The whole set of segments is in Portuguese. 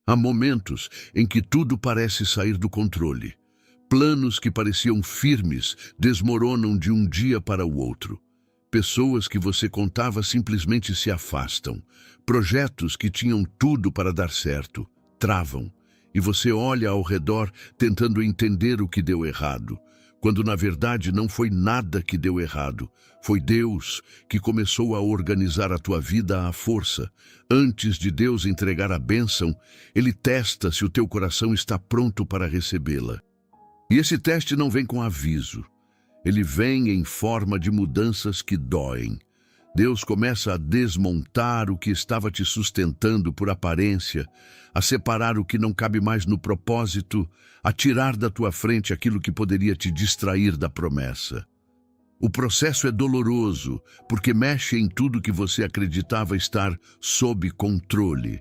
Há momentos em que tudo parece sair do controle. Planos que pareciam firmes desmoronam de um dia para o outro. Pessoas que você contava simplesmente se afastam. Projetos que tinham tudo para dar certo travam. E você olha ao redor tentando entender o que deu errado, quando na verdade não foi nada que deu errado. Foi Deus que começou a organizar a tua vida à força. Antes de Deus entregar a bênção, Ele testa se o teu coração está pronto para recebê-la. E esse teste não vem com aviso. Ele vem em forma de mudanças que doem. Deus começa a desmontar o que estava te sustentando por aparência, a separar o que não cabe mais no propósito, a tirar da tua frente aquilo que poderia te distrair da promessa. O processo é doloroso, porque mexe em tudo que você acreditava estar sob controle.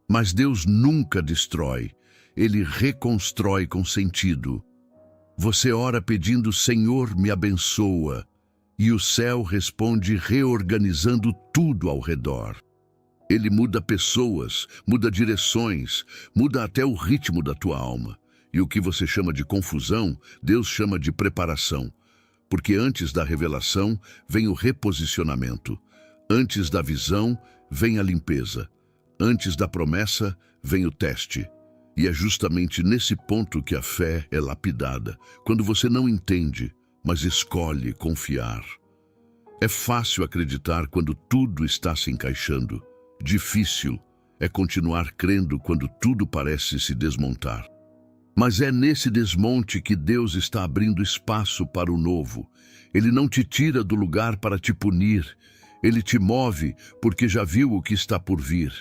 Mas Deus nunca destrói, Ele reconstrói com sentido. Você ora pedindo: Senhor, me abençoa. E o céu responde reorganizando tudo ao redor. Ele muda pessoas, muda direções, muda até o ritmo da tua alma. E o que você chama de confusão, Deus chama de preparação. Porque antes da revelação vem o reposicionamento. Antes da visão vem a limpeza. Antes da promessa vem o teste. E é justamente nesse ponto que a fé é lapidada, quando você não entende, mas escolhe confiar. É fácil acreditar quando tudo está se encaixando. Difícil é continuar crendo quando tudo parece se desmontar. Mas é nesse desmonte que Deus está abrindo espaço para o novo. Ele não te tira do lugar para te punir. Ele te move porque já viu o que está por vir.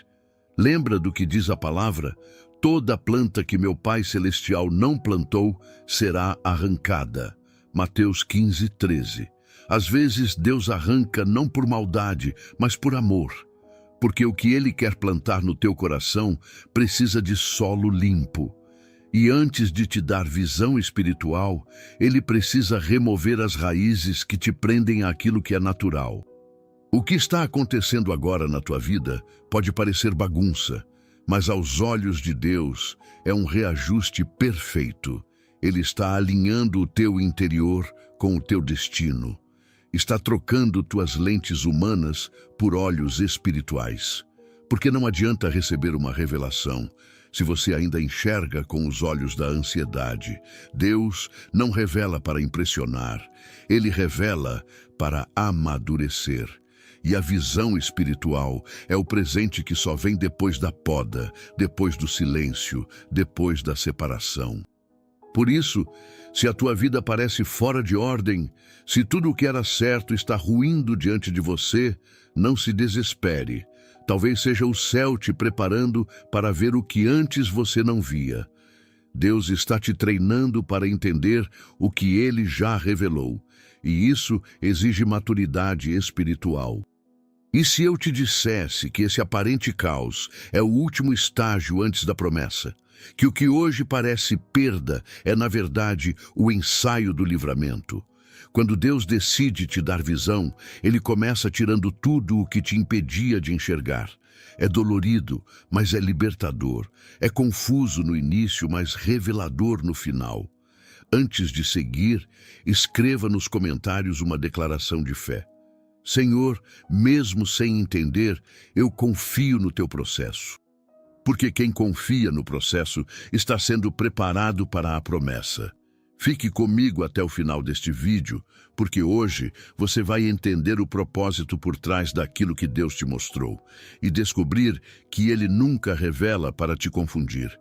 Lembra do que diz a palavra? Toda planta que meu Pai Celestial não plantou será arrancada. Mateus 15:13. Às vezes Deus arranca não por maldade, mas por amor. Porque o que Ele quer plantar no teu coração precisa de solo limpo. E antes de te dar visão espiritual, Ele precisa remover as raízes que te prendem àquilo que é natural. O que está acontecendo agora na tua vida pode parecer bagunça, mas aos olhos de Deus é um reajuste perfeito. Ele está alinhando o teu interior com o teu destino. Está trocando tuas lentes humanas por olhos espirituais. Porque não adianta receber uma revelação se você ainda enxerga com os olhos da ansiedade. Deus não revela para impressionar, Ele revela para amadurecer. E a visão espiritual é o presente que só vem depois da poda, depois do silêncio, depois da separação. Por isso, se a tua vida parece fora de ordem, se tudo o que era certo está ruindo diante de você, não se desespere. Talvez seja o céu te preparando para ver o que antes você não via. Deus está te treinando para entender o que Ele já revelou, e isso exige maturidade espiritual. E se eu te dissesse que esse aparente caos é o último estágio antes da promessa? Que o que hoje parece perda é, na verdade, o ensaio do livramento? Quando Deus decide te dar visão, Ele começa tirando tudo o que te impedia de enxergar. É dolorido, mas é libertador. É confuso no início, mas revelador no final. Antes de seguir, escreva nos comentários uma declaração de fé. Senhor, mesmo sem entender, eu confio no teu processo. Porque quem confia no processo está sendo preparado para a promessa. Fique comigo até o final deste vídeo, porque hoje você vai entender o propósito por trás daquilo que Deus te mostrou e descobrir que Ele nunca revela para te confundir.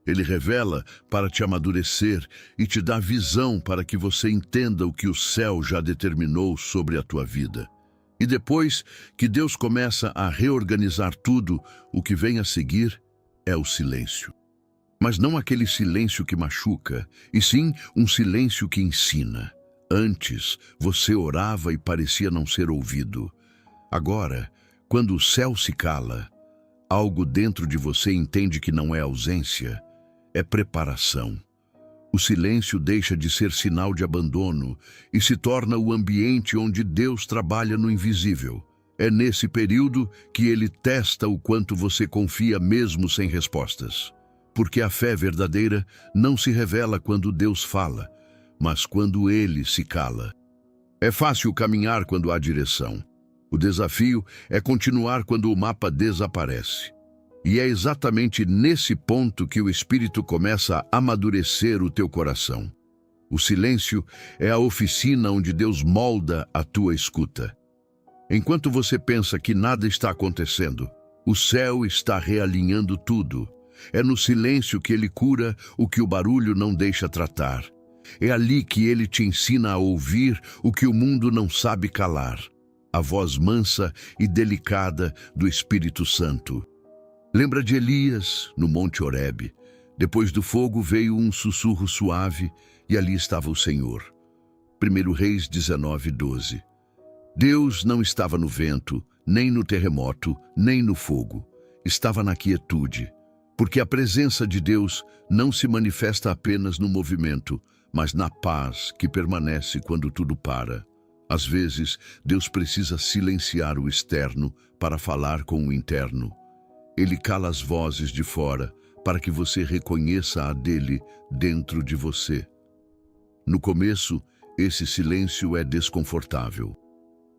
Ele revela para te amadurecer e te dá visão para que você entenda o que o céu já determinou sobre a tua vida. E depois que Deus começa a reorganizar tudo, o que vem a seguir é o silêncio. Mas não aquele silêncio que machuca, e sim um silêncio que ensina. Antes, você orava e parecia não ser ouvido. Agora, quando o céu se cala, algo dentro de você entende que não é ausência, é preparação. O silêncio deixa de ser sinal de abandono e se torna o ambiente onde Deus trabalha no invisível. É nesse período que ele testa o quanto você confia mesmo sem respostas. Porque a fé verdadeira não se revela quando Deus fala, mas quando ele se cala. É fácil caminhar quando há direção. O desafio é continuar quando o mapa desaparece. E é exatamente nesse ponto que o Espírito começa a amadurecer o teu coração. O silêncio é a oficina onde Deus molda a tua escuta. Enquanto você pensa que nada está acontecendo, o céu está realinhando tudo. É no silêncio que ele cura o que o barulho não deixa tratar. É ali que ele te ensina a ouvir o que o mundo não sabe calar. A voz mansa e delicada do Espírito Santo. Lembra de Elias, no Monte Horebe? Depois do fogo veio um sussurro suave e ali estava o Senhor. 1 Reis 19:12. Deus não estava no vento, nem no terremoto, nem no fogo. Estava na quietude, porque a presença de Deus não se manifesta apenas no movimento, mas na paz que permanece quando tudo para. Às vezes, Deus precisa silenciar o externo para falar com o interno. Ele cala as vozes de fora para que você reconheça a dele dentro de você. No começo, esse silêncio é desconfortável.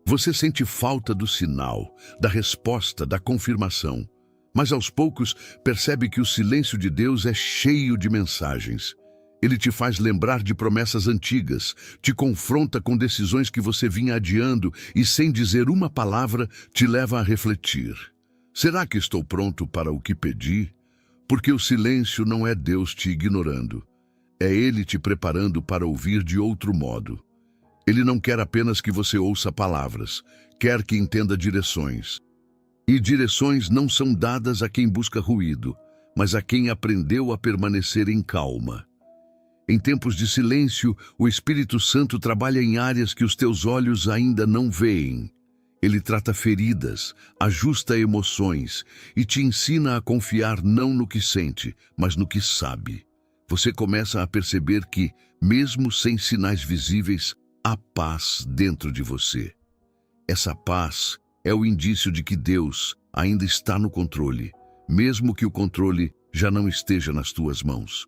Você sente falta do sinal, da resposta, da confirmação. Mas aos poucos percebe que o silêncio de Deus é cheio de mensagens. Ele te faz lembrar de promessas antigas, te confronta com decisões que você vinha adiando e, sem dizer uma palavra, te leva a refletir. Será que estou pronto para o que pedi? Porque o silêncio não é Deus te ignorando. É Ele te preparando para ouvir de outro modo. Ele não quer apenas que você ouça palavras, quer que entenda direções. E direções não são dadas a quem busca ruído, mas a quem aprendeu a permanecer em calma. Em tempos de silêncio, o Espírito Santo trabalha em áreas que os teus olhos ainda não veem. Ele trata feridas, ajusta emoções e te ensina a confiar não no que sente, mas no que sabe. Você começa a perceber que, mesmo sem sinais visíveis, há paz dentro de você. Essa paz é o indício de que Deus ainda está no controle, mesmo que o controle já não esteja nas tuas mãos.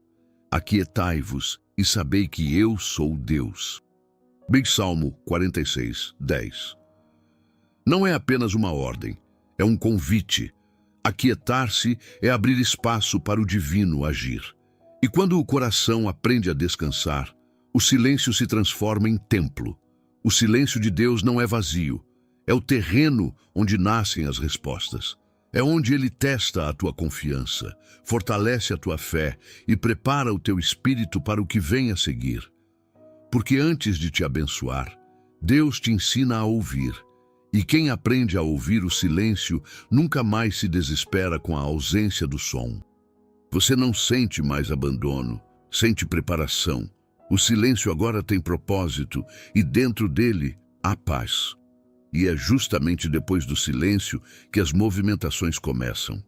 Aquietai-vos e sabei que eu sou Deus. Bem, Salmo 46:10. Não é apenas uma ordem, é um convite. Aquietar-se é abrir espaço para o divino agir. E quando o coração aprende a descansar, o silêncio se transforma em templo. O silêncio de Deus não é vazio. É o terreno onde nascem as respostas. É onde Ele testa a tua confiança, fortalece a tua fé e prepara o teu espírito para o que vem a seguir. Porque antes de te abençoar, Deus te ensina a ouvir. E quem aprende a ouvir o silêncio nunca mais se desespera com a ausência do som. Você não sente mais abandono, sente preparação. O silêncio agora tem propósito e dentro dele há paz. E é justamente depois do silêncio que as movimentações começam.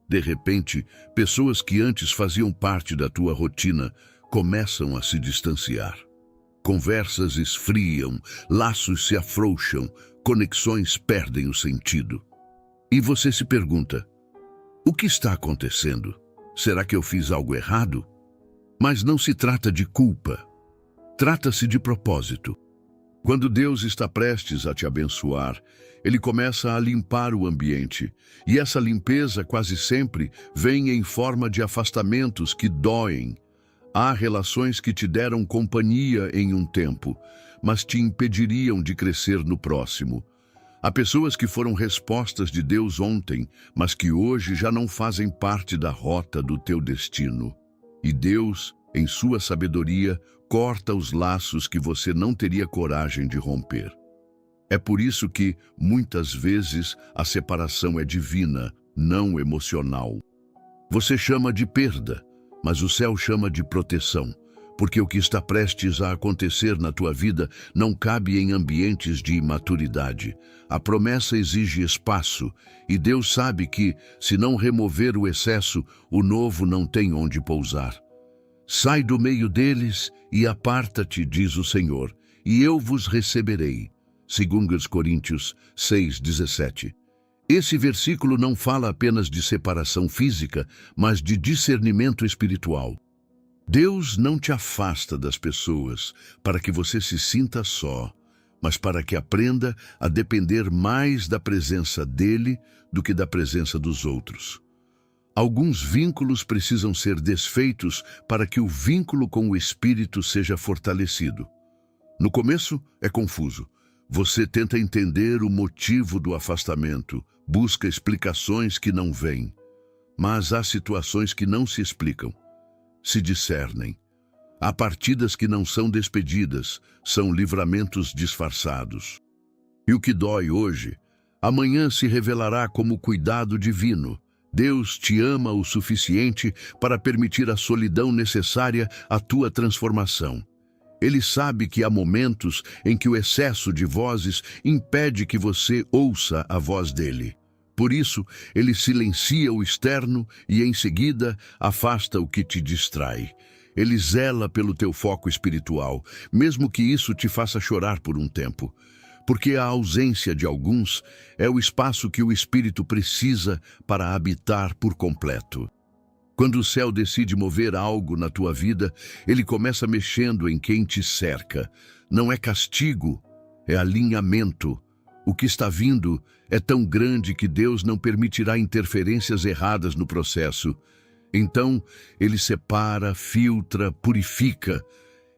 De repente, pessoas que antes faziam parte da tua rotina começam a se distanciar. Conversas esfriam, laços se afrouxam, conexões perdem o sentido. E você se pergunta, o que está acontecendo? Será que eu fiz algo errado? Mas não se trata de culpa. Trata-se de propósito. Quando Deus está prestes a te abençoar, Ele começa a limpar o ambiente. E essa limpeza quase sempre vem em forma de afastamentos que doem. Há relações que te deram companhia em um tempo, mas te impediriam de crescer no próximo. Há pessoas que foram respostas de Deus ontem, mas que hoje já não fazem parte da rota do teu destino. E Deus, em sua sabedoria, corta os laços que você não teria coragem de romper. É por isso que, muitas vezes, a separação é divina, não emocional. Você chama de perda, mas o céu chama de proteção, porque o que está prestes a acontecer na tua vida não cabe em ambientes de imaturidade. A promessa exige espaço, e Deus sabe que, se não remover o excesso, o novo não tem onde pousar. Sai do meio deles e aparta-te, diz o Senhor, e eu vos receberei. 2 Coríntios 6:17. Esse versículo não fala apenas de separação física, mas de discernimento espiritual. Deus não te afasta das pessoas para que você se sinta só, mas para que aprenda a depender mais da presença dele do que da presença dos outros. Alguns vínculos precisam ser desfeitos para que o vínculo com o Espírito seja fortalecido. No começo é confuso. Você tenta entender o motivo do afastamento, busca explicações que não vêm. Mas há situações que não se explicam, se discernem. Há partidas que não são despedidas, são livramentos disfarçados. E o que dói hoje, amanhã se revelará como cuidado divino. Deus te ama o suficiente para permitir a solidão necessária à tua transformação. Ele sabe que há momentos em que o excesso de vozes impede que você ouça a voz dele. Por isso, ele silencia o externo e, em seguida, afasta o que te distrai. Ele zela pelo teu foco espiritual, mesmo que isso te faça chorar por um tempo. Porque a ausência de alguns é o espaço que o Espírito precisa para habitar por completo. Quando o céu decide mover algo na tua vida, ele começa mexendo em quem te cerca. Não é castigo, é alinhamento. O que está vindo é tão grande que Deus não permitirá interferências erradas no processo. Então, ele separa, filtra, purifica.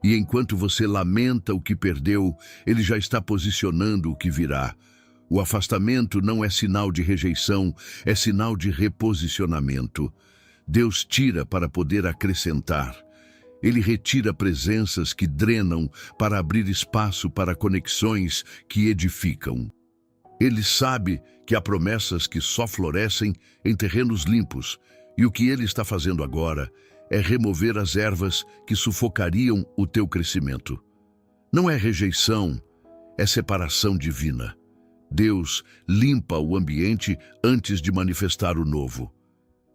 E enquanto você lamenta o que perdeu, ele já está posicionando o que virá. O afastamento não é sinal de rejeição, é sinal de reposicionamento. Deus tira para poder acrescentar. Ele retira presenças que drenam para abrir espaço para conexões que edificam. Ele sabe que há promessas que só florescem em terrenos limpos, e o que ele está fazendo agora é remover as ervas que sufocariam o teu crescimento. Não é rejeição, é separação divina. Deus limpa o ambiente antes de manifestar o novo.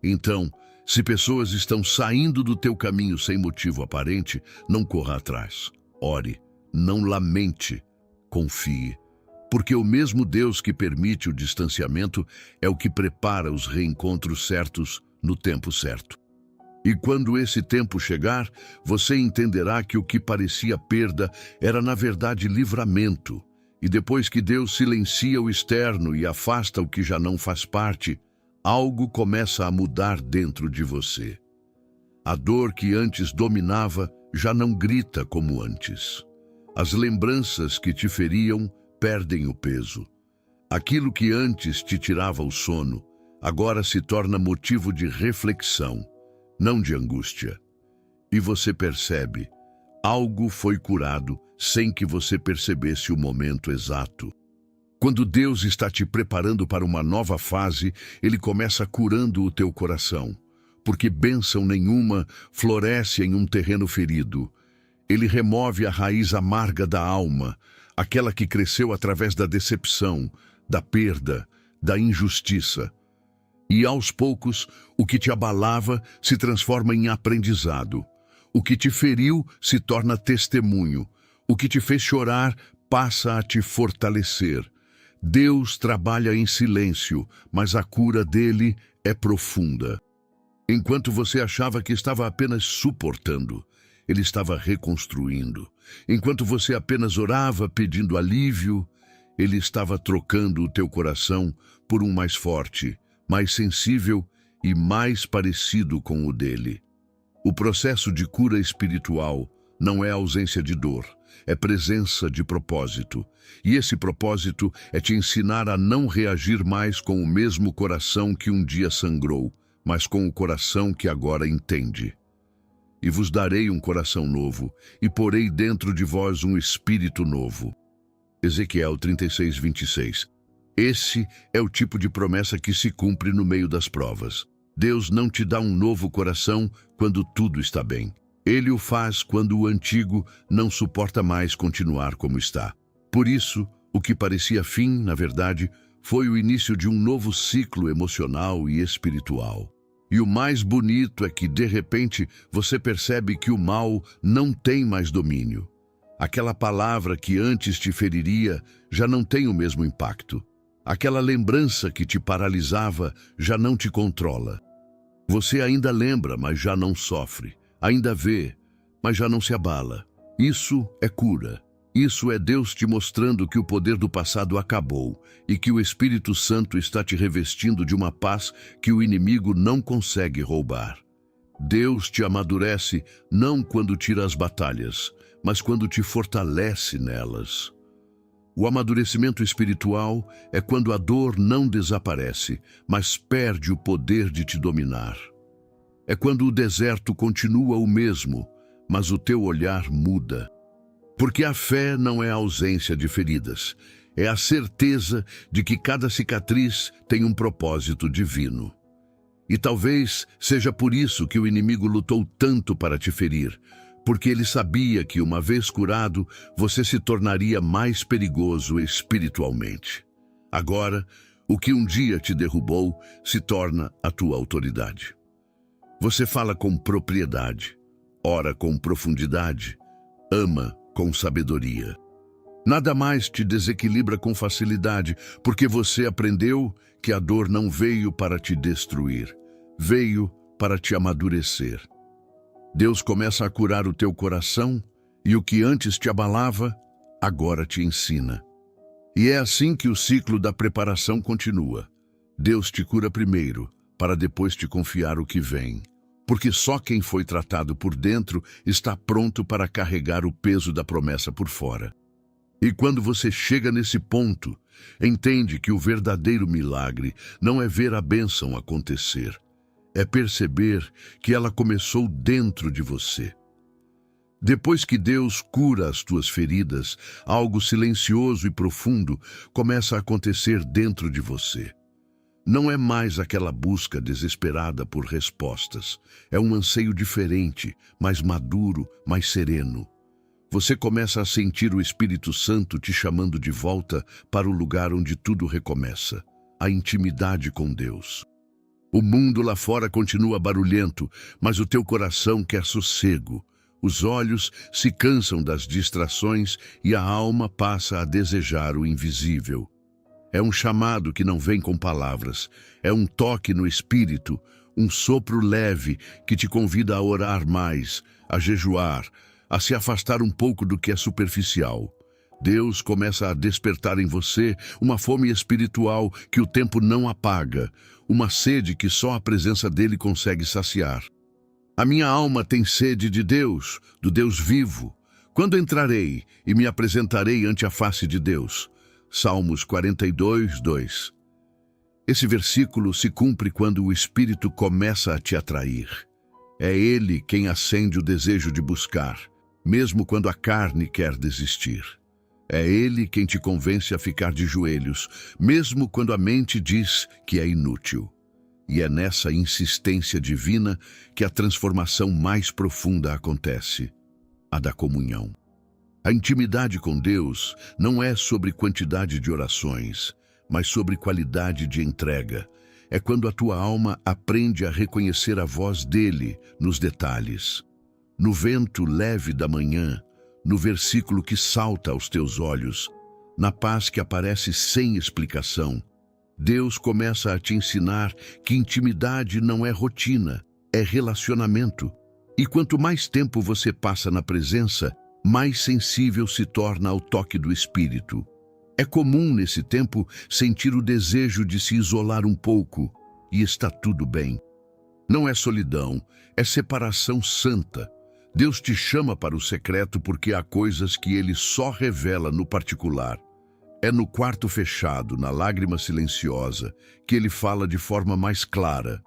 Então, se pessoas estão saindo do teu caminho sem motivo aparente, não corra atrás. Ore, não lamente, confie. Porque o mesmo Deus que permite o distanciamento é o que prepara os reencontros certos no tempo certo. E quando esse tempo chegar, você entenderá que o que parecia perda era na verdade livramento. E depois que Deus silencia o externo e afasta o que já não faz parte, algo começa a mudar dentro de você. A dor que antes dominava já não grita como antes. As lembranças que te feriam perdem o peso. Aquilo que antes te tirava o sono, agora se torna motivo de reflexão, não de angústia. E você percebe, algo foi curado sem que você percebesse o momento exato. Quando Deus está te preparando para uma nova fase, Ele começa curando o teu coração, porque bênção nenhuma floresce em um terreno ferido. Ele remove a raiz amarga da alma, aquela que cresceu através da decepção, da perda, da injustiça. E aos poucos, o que te abalava se transforma em aprendizado. O que te feriu se torna testemunho. O que te fez chorar passa a te fortalecer. Deus trabalha em silêncio, mas a cura dele é profunda. Enquanto você achava que estava apenas suportando, ele estava reconstruindo. Enquanto você apenas orava pedindo alívio, ele estava trocando o teu coração por um mais forte, mais sensível e mais parecido com o dele. O processo de cura espiritual não é ausência de dor, é presença de propósito. E esse propósito é te ensinar a não reagir mais com o mesmo coração que um dia sangrou, mas com o coração que agora entende. E vos darei um coração novo, e porei dentro de vós um espírito novo. Ezequiel 36:26. Esse é o tipo de promessa que se cumpre no meio das provas. Deus não te dá um novo coração quando tudo está bem. Ele o faz quando o antigo não suporta mais continuar como está. Por isso, o que parecia fim, na verdade, foi o início de um novo ciclo emocional e espiritual. E o mais bonito é que, de repente, você percebe que o mal não tem mais domínio. Aquela palavra que antes te feriria já não tem o mesmo impacto. Aquela lembrança que te paralisava já não te controla. Você ainda lembra, mas já não sofre. Ainda vê, mas já não se abala. Isso é cura. Isso é Deus te mostrando que o poder do passado acabou e que o Espírito Santo está te revestindo de uma paz que o inimigo não consegue roubar. Deus te amadurece não quando tira as batalhas, mas quando te fortalece nelas. O amadurecimento espiritual é quando a dor não desaparece, mas perde o poder de te dominar. É quando o deserto continua o mesmo, mas o teu olhar muda. Porque a fé não é a ausência de feridas, é a certeza de que cada cicatriz tem um propósito divino. E talvez seja por isso que o inimigo lutou tanto para te ferir, porque ele sabia que, uma vez curado, você se tornaria mais perigoso espiritualmente. Agora, o que um dia te derrubou se torna a tua autoridade. Você fala com propriedade, ora com profundidade, ama com sabedoria. Nada mais te desequilibra com facilidade, porque você aprendeu que a dor não veio para te destruir, veio para te amadurecer. Deus começa a curar o teu coração e o que antes te abalava, agora te ensina. E é assim que o ciclo da preparação continua. Deus te cura primeiro, para depois te confiar o que vem. Porque só quem foi tratado por dentro está pronto para carregar o peso da promessa por fora. E quando você chega nesse ponto, entende que o verdadeiro milagre não é ver a bênção acontecer, é perceber que ela começou dentro de você. Depois que Deus cura as tuas feridas, algo silencioso e profundo começa a acontecer dentro de você. Não é mais aquela busca desesperada por respostas. É um anseio diferente, mais maduro, mais sereno. Você começa a sentir o Espírito Santo te chamando de volta para o lugar onde tudo recomeça, a intimidade com Deus. O mundo lá fora continua barulhento, mas o teu coração quer sossego. Os olhos se cansam das distrações e a alma passa a desejar o invisível. É um chamado que não vem com palavras, é um toque no espírito, um sopro leve que te convida a orar mais, a jejuar, a se afastar um pouco do que é superficial. Deus começa a despertar em você uma fome espiritual que o tempo não apaga, uma sede que só a presença dele consegue saciar. A minha alma tem sede de Deus, do Deus vivo. Quando entrarei e me apresentarei ante a face de Deus? Salmos 42, 2. Esse versículo se cumpre quando o Espírito começa a te atrair. É Ele quem acende o desejo de buscar, mesmo quando a carne quer desistir. É Ele quem te convence a ficar de joelhos, mesmo quando a mente diz que é inútil. E é nessa insistência divina que a transformação mais profunda acontece, a da comunhão. A intimidade com Deus não é sobre quantidade de orações, mas sobre qualidade de entrega. É quando a tua alma aprende a reconhecer a voz dele nos detalhes. No vento leve da manhã, no versículo que salta aos teus olhos, na paz que aparece sem explicação, Deus começa a te ensinar que intimidade não é rotina, é relacionamento. E quanto mais tempo você passa na presença, mais sensível se torna ao toque do Espírito. É comum nesse tempo sentir o desejo de se isolar um pouco, e está tudo bem. Não é solidão, é separação santa. Deus te chama para o secreto porque há coisas que Ele só revela no particular. É no quarto fechado, na lágrima silenciosa, que Ele fala de forma mais clara.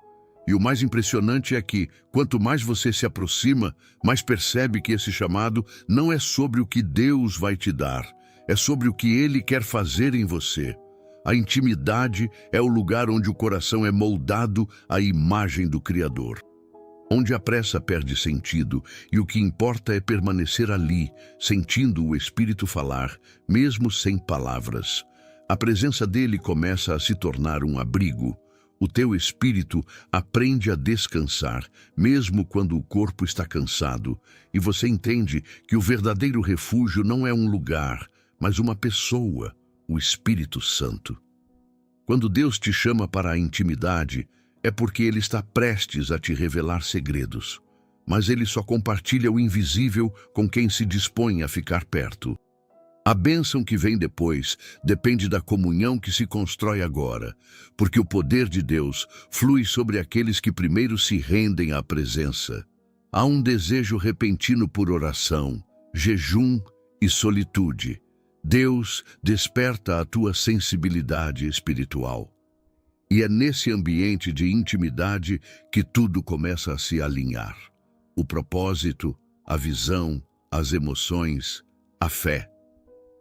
E o mais impressionante é que, quanto mais você se aproxima, mais percebe que esse chamado não é sobre o que Deus vai te dar, é sobre o que Ele quer fazer em você. A intimidade é o lugar onde o coração é moldado à imagem do Criador. Onde a pressa perde sentido e o que importa é permanecer ali, sentindo o Espírito falar, mesmo sem palavras. A presença dele começa a se tornar um abrigo, O teu espírito aprende a descansar, mesmo quando o corpo está cansado, e você entende que o verdadeiro refúgio não é um lugar, mas uma pessoa, o Espírito Santo. Quando Deus te chama para a intimidade, é porque Ele está prestes a te revelar segredos, mas Ele só compartilha o invisível com quem se dispõe a ficar perto. A bênção que vem depois depende da comunhão que se constrói agora, porque o poder de Deus flui sobre aqueles que primeiro se rendem à presença. Há um desejo repentino por oração, jejum e solitude. Deus desperta a tua sensibilidade espiritual. E é nesse ambiente de intimidade que tudo começa a se alinhar. O propósito, a visão, as emoções, a fé.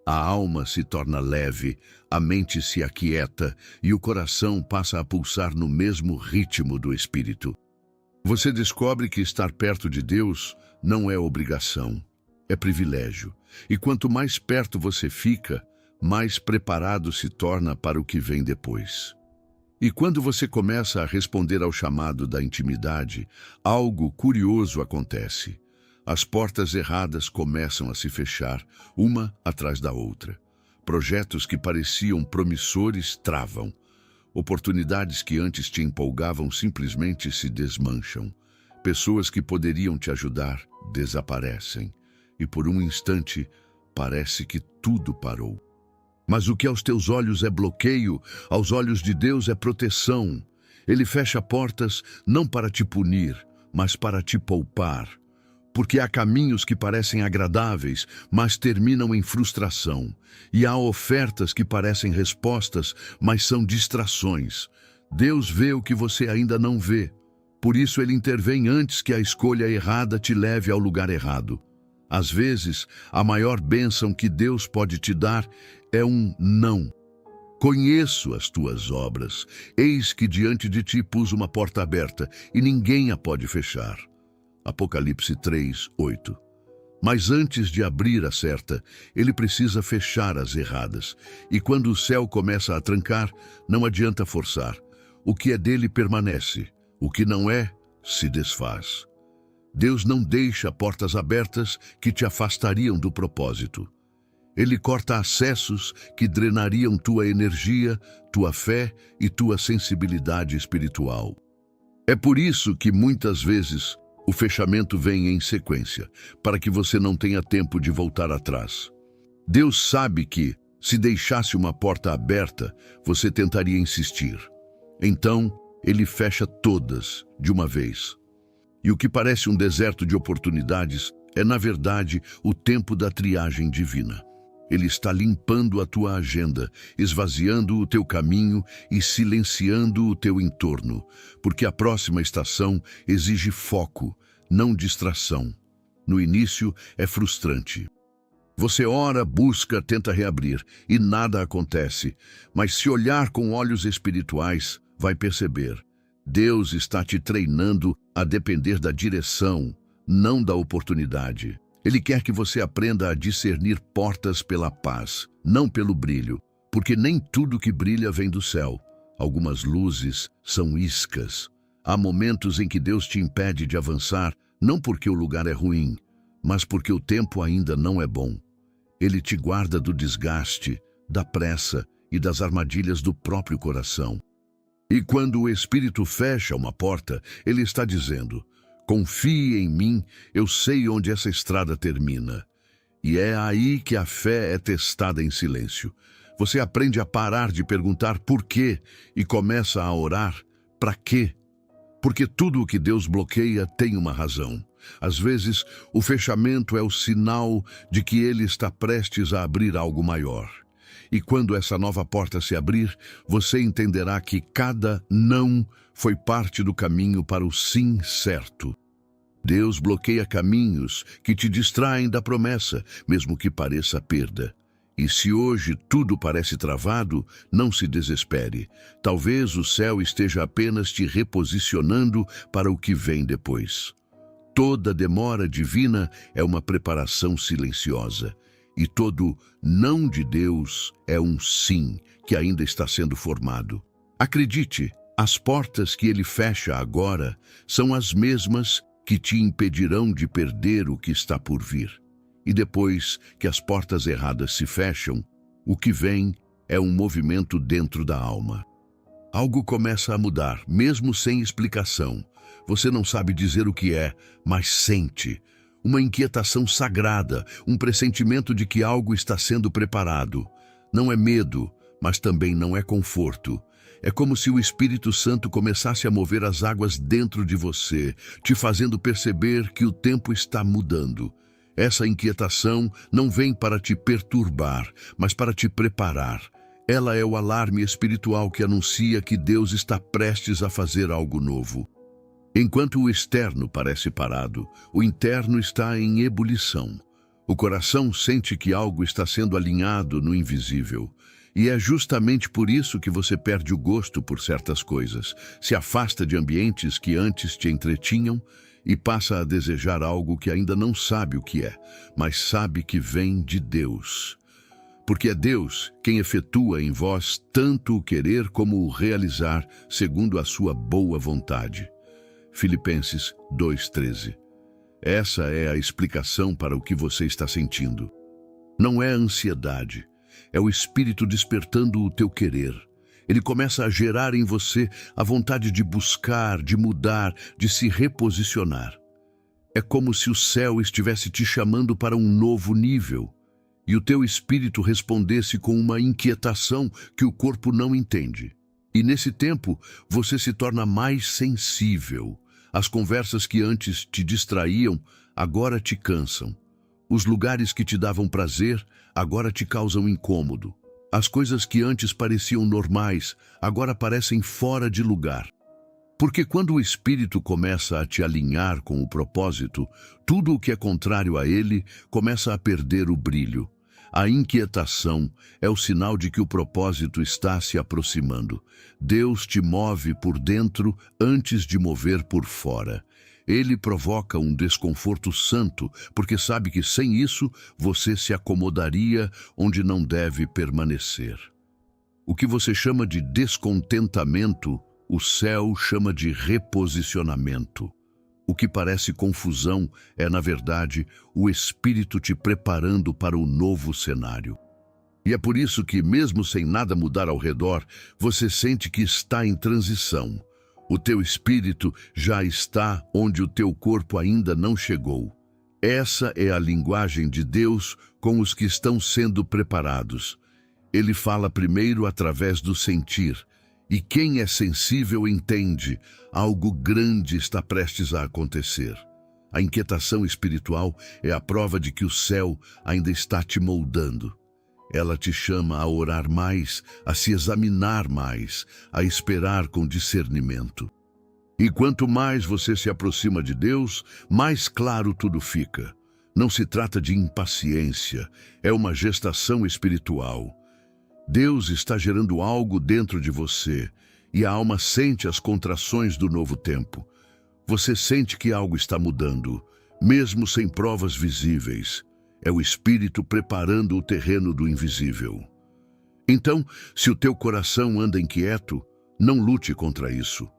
A alma se torna leve, a mente se aquieta e o coração passa a pulsar no mesmo ritmo do espírito. Você descobre que estar perto de Deus não é obrigação, é privilégio. E quanto mais perto você fica, mais preparado se torna para o que vem depois. E quando você começa a responder ao chamado da intimidade, algo curioso acontece. As portas erradas começam a se fechar, uma atrás da outra. Projetos que pareciam promissores travam. Oportunidades que antes te empolgavam simplesmente se desmancham. Pessoas que poderiam te ajudar desaparecem. E por um instante, parece que tudo parou. Mas o que aos teus olhos é bloqueio, aos olhos de Deus é proteção. Ele fecha portas não para te punir, mas para te poupar. Porque há caminhos que parecem agradáveis, mas terminam em frustração. E há ofertas que parecem respostas, mas são distrações. Deus vê o que você ainda não vê. Por isso ele intervém antes que a escolha errada te leve ao lugar errado. Às vezes, a maior bênção que Deus pode te dar é um não. Conheço as tuas obras. Eis que diante de ti pus uma porta aberta, e ninguém a pode fechar. Apocalipse 3, 8. Mas antes de abrir a certa, ele precisa fechar as erradas. E quando o céu começa a trancar, não adianta forçar. O que é dele permanece. O que não é, se desfaz. Deus não deixa portas abertas que te afastariam do propósito. Ele corta acessos que drenariam tua energia, tua fé e tua sensibilidade espiritual. É por isso que muitas vezes o fechamento vem em sequência, para que você não tenha tempo de voltar atrás. Deus sabe que, se deixasse uma porta aberta, você tentaria insistir. Então, ele fecha todas de uma vez. E o que parece um deserto de oportunidades é, na verdade, o tempo da triagem divina. Ele está limpando a tua agenda, esvaziando o teu caminho e silenciando o teu entorno, porque a próxima estação exige foco, não distração. No início é frustrante. Você ora, busca, tenta reabrir e nada acontece, mas se olhar com olhos espirituais, vai perceber. Deus está te treinando a depender da direção, não da oportunidade. Ele quer que você aprenda a discernir portas pela paz, não pelo brilho, porque nem tudo que brilha vem do céu. Algumas luzes são iscas. Há momentos em que Deus te impede de avançar, não porque o lugar é ruim, mas porque o tempo ainda não é bom. Ele te guarda do desgaste, da pressa e das armadilhas do próprio coração. E quando o Espírito fecha uma porta, ele está dizendo: confie em mim, eu sei onde essa estrada termina. E é aí que a fé é testada em silêncio. Você aprende a parar de perguntar por quê e começa a orar para quê. Porque tudo o que Deus bloqueia tem uma razão. Às vezes, o fechamento é o sinal de que Ele está prestes a abrir algo maior. E quando essa nova porta se abrir, você entenderá que cada não foi parte do caminho para o sim certo. Deus bloqueia caminhos que te distraem da promessa, mesmo que pareça perda. E se hoje tudo parece travado, não se desespere. Talvez o céu esteja apenas te reposicionando para o que vem depois. Toda demora divina é uma preparação silenciosa. E todo não de Deus é um sim que ainda está sendo formado. Acredite, As portas que ele fecha agora são as mesmas que te impedirão de perder o que está por vir. E depois que as portas erradas se fecham, o que vem é um movimento dentro da alma. Algo começa a mudar, mesmo sem explicação. Você não sabe dizer o que é, mas sente. Uma inquietação sagrada, um pressentimento de que algo está sendo preparado. Não é medo, mas também não é conforto. É como se o Espírito Santo começasse a mover as águas dentro de você, te fazendo perceber que o tempo está mudando. Essa inquietação não vem para te perturbar, mas para te preparar. Ela é o alarme espiritual que anuncia que Deus está prestes a fazer algo novo. Enquanto o externo parece parado, o interno está em ebulição. O coração sente que algo está sendo alinhado no invisível. E é justamente por isso que você perde o gosto por certas coisas, se afasta de ambientes que antes te entretinham e passa a desejar algo que ainda não sabe o que é, mas sabe que vem de Deus. Porque é Deus quem efetua em vós tanto o querer como o realizar, segundo a sua boa vontade. Filipenses 2:13. Essa é a explicação para o que você está sentindo. Não é ansiedade, é o Espírito despertando o teu querer. Ele começa a gerar em você a vontade de buscar, de mudar, de se reposicionar. É como se o céu estivesse te chamando para um novo nível, e o teu espírito respondesse com uma inquietação que o corpo não entende. E nesse tempo, você se torna mais sensível. As conversas que antes te distraíam, agora te cansam. Os lugares que te davam prazer, agora te causam incômodo. As coisas que antes pareciam normais, agora parecem fora de lugar. Porque quando o Espírito começa a te alinhar com o propósito, tudo o que é contrário a ele começa a perder o brilho. A inquietação é o sinal de que o propósito está se aproximando. Deus te move por dentro antes de mover por fora. Ele provoca um desconforto santo, porque sabe que sem isso você se acomodaria onde não deve permanecer. O que você chama de descontentamento, o céu chama de reposicionamento. O que parece confusão é, na verdade, o Espírito te preparando para o novo cenário. E é por isso que, mesmo sem nada mudar ao redor, você sente que está em transição. O teu espírito já está onde o teu corpo ainda não chegou. Essa é a linguagem de Deus com os que estão sendo preparados. Ele fala primeiro através do sentir, e quem é sensível entende, algo grande está prestes a acontecer. A inquietação espiritual é a prova de que o céu ainda está te moldando. Ela te chama a orar mais, a se examinar mais, a esperar com discernimento. E quanto mais você se aproxima de Deus, mais claro tudo fica. Não se trata de impaciência, é uma gestação espiritual. Deus está gerando algo dentro de você, e a alma sente as contrações do novo tempo. Você sente que algo está mudando, mesmo sem provas visíveis. É o Espírito preparando o terreno do invisível. Então, se o teu coração anda inquieto, não lute contra isso.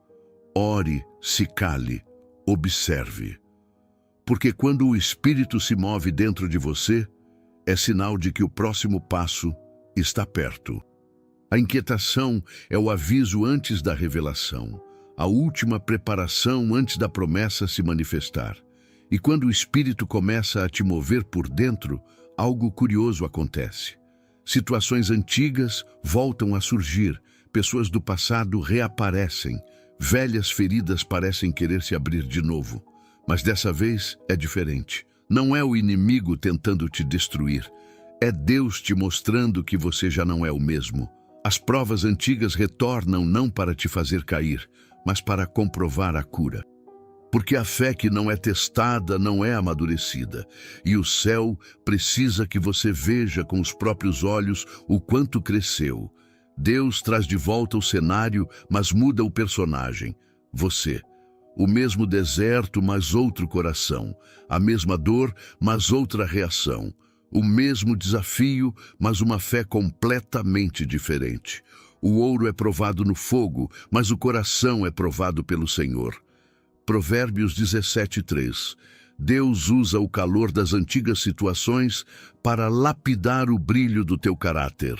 Ore, se cale, observe. Porque quando o Espírito se move dentro de você, é sinal de que o próximo passo está perto. A inquietação é o aviso antes da revelação, a última preparação antes da promessa se manifestar. E quando o Espírito começa a te mover por dentro, algo curioso acontece. Situações antigas voltam a surgir, pessoas do passado reaparecem, velhas feridas parecem querer se abrir de novo. Mas dessa vez é diferente. Não é o inimigo tentando te destruir, é Deus te mostrando que você já não é o mesmo. As provas antigas retornam não para te fazer cair, mas para comprovar a cura. Porque a fé que não é testada não é amadurecida, e o céu precisa que você veja com os próprios olhos o quanto cresceu. Deus traz de volta o cenário, mas muda o personagem, você. O mesmo deserto, mas outro coração. A mesma dor, mas outra reação. O mesmo desafio, mas uma fé completamente diferente. O ouro é provado no fogo, mas o coração é provado pelo Senhor. Provérbios 17:3. Deus usa o calor das antigas situações para lapidar o brilho do teu caráter.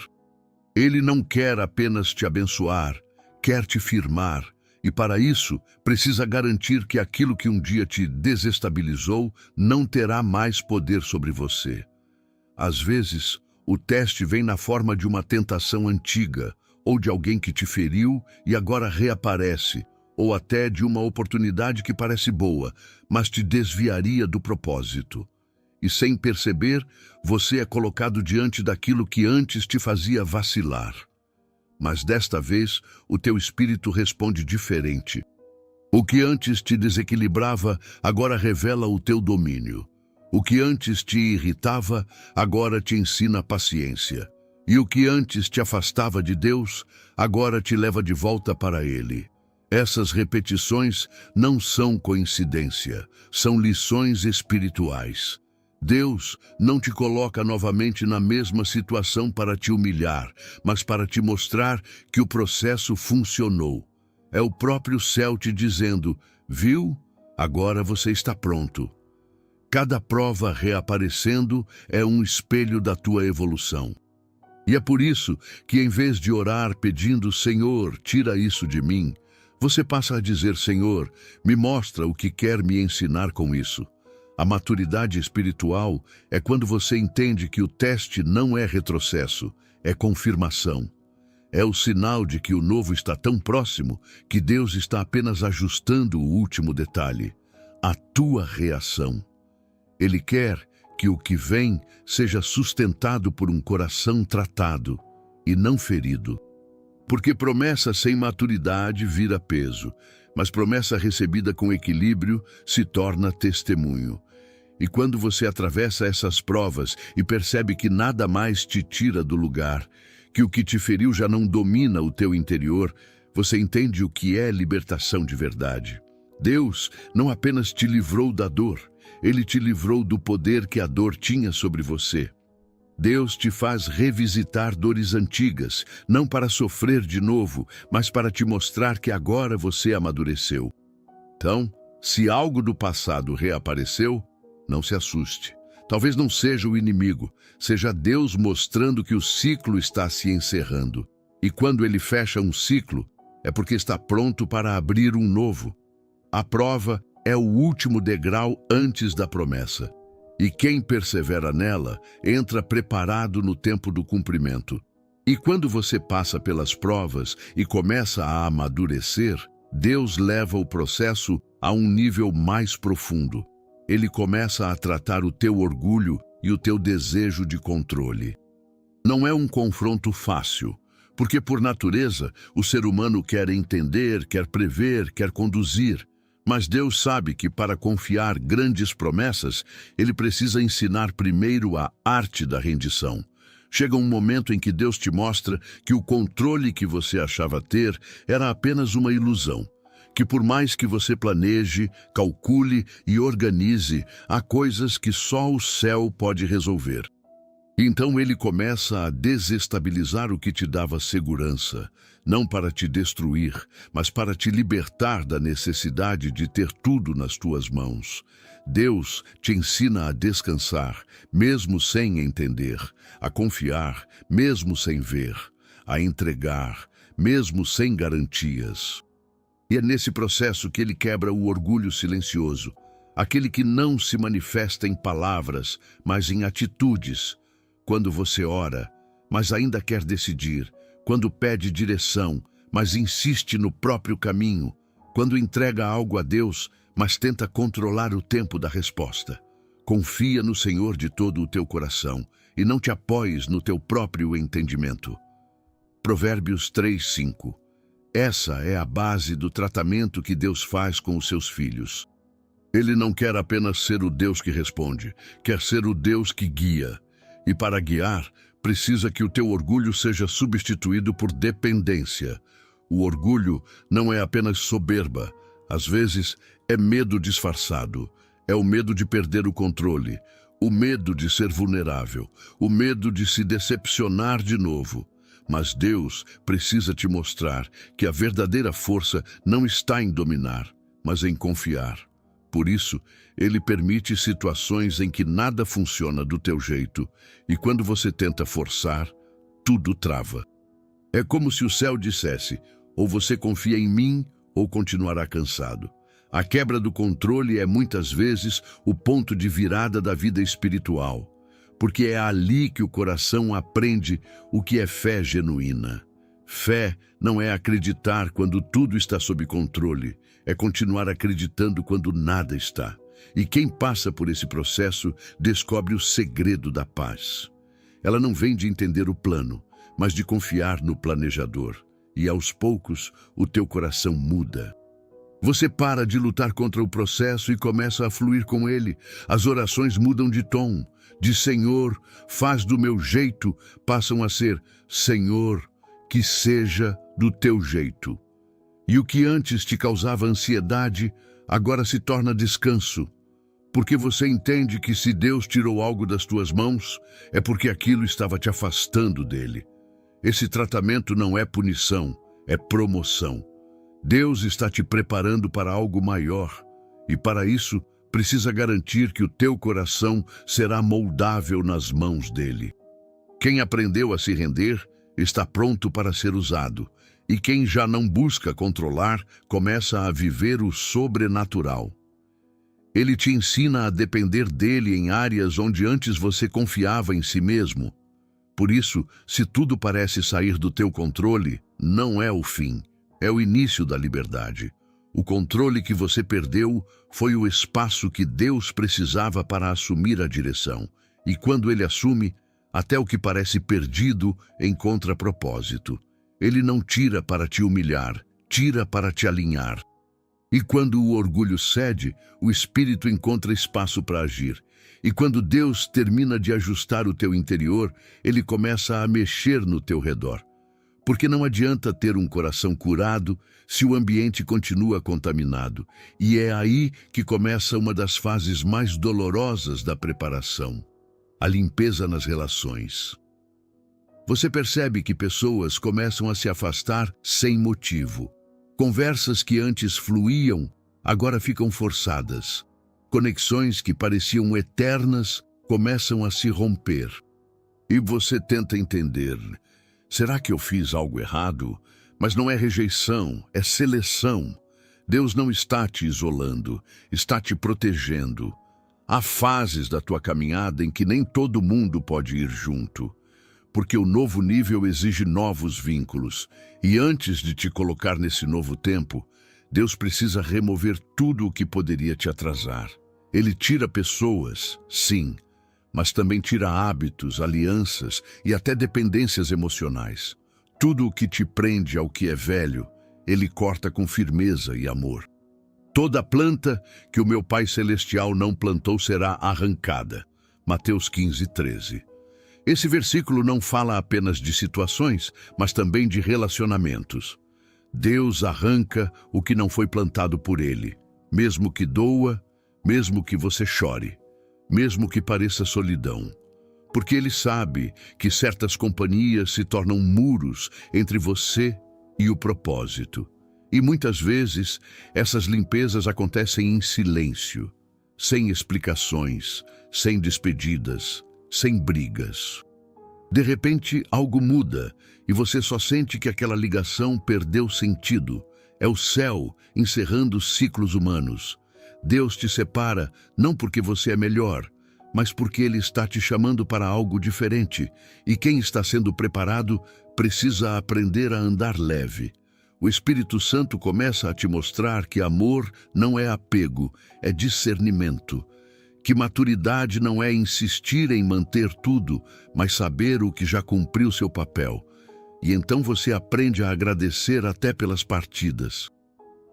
Ele não quer apenas te abençoar, quer te firmar, e para isso precisa garantir que aquilo que um dia te desestabilizou não terá mais poder sobre você. Às vezes, o teste vem na forma de uma tentação antiga, ou de alguém que te feriu e agora reaparece, ou até de uma oportunidade que parece boa, mas te desviaria do propósito. E sem perceber, você é colocado diante daquilo que antes te fazia vacilar. Mas desta vez, o teu espírito responde diferente. O que antes te desequilibrava, agora revela o teu domínio. O que antes te irritava, agora te ensina paciência. E o que antes te afastava de Deus, agora te leva de volta para Ele. Essas repetições não são coincidência, são lições espirituais. Deus não te coloca novamente na mesma situação para te humilhar, mas para te mostrar que o processo funcionou. É o próprio céu te dizendo, viu? Agora você está pronto. Cada prova reaparecendo é um espelho da tua evolução. E é por isso que, em vez de orar pedindo, Senhor, tira isso de mim, você passa a dizer, Senhor, me mostra o que quer me ensinar com isso. A maturidade espiritual é quando você entende que o teste não é retrocesso, é confirmação. É o sinal de que o novo está tão próximo que Deus está apenas ajustando o último detalhe, a tua reação. Ele quer que o que vem seja sustentado por um coração tratado e não ferido. Porque promessa sem maturidade vira peso, mas promessa recebida com equilíbrio se torna testemunho. E quando você atravessa essas provas e percebe que nada mais te tira do lugar, que o que te feriu já não domina o teu interior, você entende o que é libertação de verdade. Deus não apenas te livrou da dor, Ele te livrou do poder que a dor tinha sobre você. Deus te faz revisitar dores antigas, não para sofrer de novo, mas para te mostrar que agora você amadureceu. Então, se algo do passado reapareceu, não se assuste. Talvez não seja o inimigo, seja Deus mostrando que o ciclo está se encerrando. E quando Ele fecha um ciclo, é porque está pronto para abrir um novo. A prova é o último degrau antes da promessa. E quem persevera nela, entra preparado no tempo do cumprimento. E quando você passa pelas provas e começa a amadurecer, Deus leva o processo a um nível mais profundo. Ele começa a tratar o teu orgulho e o teu desejo de controle. Não é um confronto fácil, porque por natureza o ser humano quer entender, quer prever, quer conduzir. Mas Deus sabe que para confiar grandes promessas, Ele precisa ensinar primeiro a arte da rendição. Chega um momento em que Deus te mostra que o controle que você achava ter era apenas uma ilusão. Que por mais que você planeje, calcule e organize, há coisas que só o céu pode resolver. Então Ele começa a desestabilizar o que te dava segurança, não para te destruir, mas para te libertar da necessidade de ter tudo nas tuas mãos. Deus te ensina a descansar, mesmo sem entender, a confiar, mesmo sem ver, a entregar, mesmo sem garantias. E é nesse processo que Ele quebra o orgulho silencioso, aquele que não se manifesta em palavras, mas em atitudes. Quando você ora, mas ainda quer decidir, quando pede direção, mas insiste no próprio caminho, quando entrega algo a Deus, mas tenta controlar o tempo da resposta. Confia no Senhor de todo o teu coração e não te apoies no teu próprio entendimento. Provérbios 3:5. Essa é a base do tratamento que Deus faz com os seus filhos. Ele não quer apenas ser o Deus que responde, quer ser o Deus que guia. E para guiar, precisa que o teu orgulho seja substituído por dependência. O orgulho não é apenas soberba, às vezes é medo disfarçado. É o medo de perder o controle, o medo de ser vulnerável, o medo de se decepcionar de novo. Mas Deus precisa te mostrar que a verdadeira força não está em dominar, mas em confiar. Por isso, Ele permite situações em que nada funciona do teu jeito, e quando você tenta forçar, tudo trava. É como se o céu dissesse: ou você confia em mim, ou continuará cansado. A quebra do controle é muitas vezes o ponto de virada da vida espiritual, porque é ali que o coração aprende o que é fé genuína. Fé não é acreditar quando tudo está sob controle, é continuar acreditando quando nada está. E quem passa por esse processo descobre o segredo da paz. Ela não vem de entender o plano, mas de confiar no planejador. E aos poucos, o teu coração muda. Você para de lutar contra o processo e começa a fluir com ele. As orações mudam de tom. De Senhor, faz do meu jeito, passam a ser Senhor, que seja do teu jeito. E o que antes te causava ansiedade, agora se torna descanso. Porque você entende que se Deus tirou algo das tuas mãos, é porque aquilo estava te afastando dele. Esse tratamento não é punição, é promoção. Deus está te preparando para algo maior, e para isso precisa garantir que o teu coração será moldável nas mãos dele. Quem aprendeu a se render está pronto para ser usado, e quem já não busca controlar começa a viver o sobrenatural. Ele te ensina a depender dele em áreas onde antes você confiava em si mesmo. Por isso, se tudo parece sair do teu controle, não é o fim. É o início da liberdade. O controle que você perdeu foi o espaço que Deus precisava para assumir a direção. E quando Ele assume, até o que parece perdido encontra propósito. Ele não tira para te humilhar, tira para te alinhar. E quando o orgulho cede, o Espírito encontra espaço para agir. E quando Deus termina de ajustar o teu interior, Ele começa a mexer no teu redor. Porque não adianta ter um coração curado se o ambiente continua contaminado. E é aí que começa uma das fases mais dolorosas da preparação: a limpeza nas relações. Você percebe que pessoas começam a se afastar sem motivo. Conversas que antes fluíam, agora ficam forçadas. Conexões que pareciam eternas começam a se romper. E você tenta entender: será que eu fiz algo errado? Mas não é rejeição, é seleção. Deus não está te isolando, está te protegendo. Há fases da tua caminhada em que nem todo mundo pode ir junto, porque o novo nível exige novos vínculos. E antes de te colocar nesse novo tempo, Deus precisa remover tudo o que poderia te atrasar. Ele tira pessoas, sim, mas também tira hábitos, alianças e até dependências emocionais. Tudo o que te prende ao que é velho, Ele corta com firmeza e amor. Toda planta que o meu Pai Celestial não plantou será arrancada. Mateus 15:13. Esse versículo não fala apenas de situações, mas também de relacionamentos. Deus arranca o que não foi plantado por Ele, mesmo que doa, mesmo que você chore, mesmo que pareça solidão. Porque Ele sabe que certas companhias se tornam muros entre você e o propósito. E muitas vezes essas limpezas acontecem em silêncio, sem explicações, sem despedidas, sem brigas. De repente, algo muda e você só sente que aquela ligação perdeu sentido. É o céu encerrando ciclos humanos. Deus te separa não porque você é melhor, mas porque Ele está te chamando para algo diferente. E quem está sendo preparado precisa aprender a andar leve. O Espírito Santo começa a te mostrar que amor não é apego, é discernimento. Que maturidade não é insistir em manter tudo, mas saber o que já cumpriu seu papel. E então você aprende a agradecer até pelas partidas.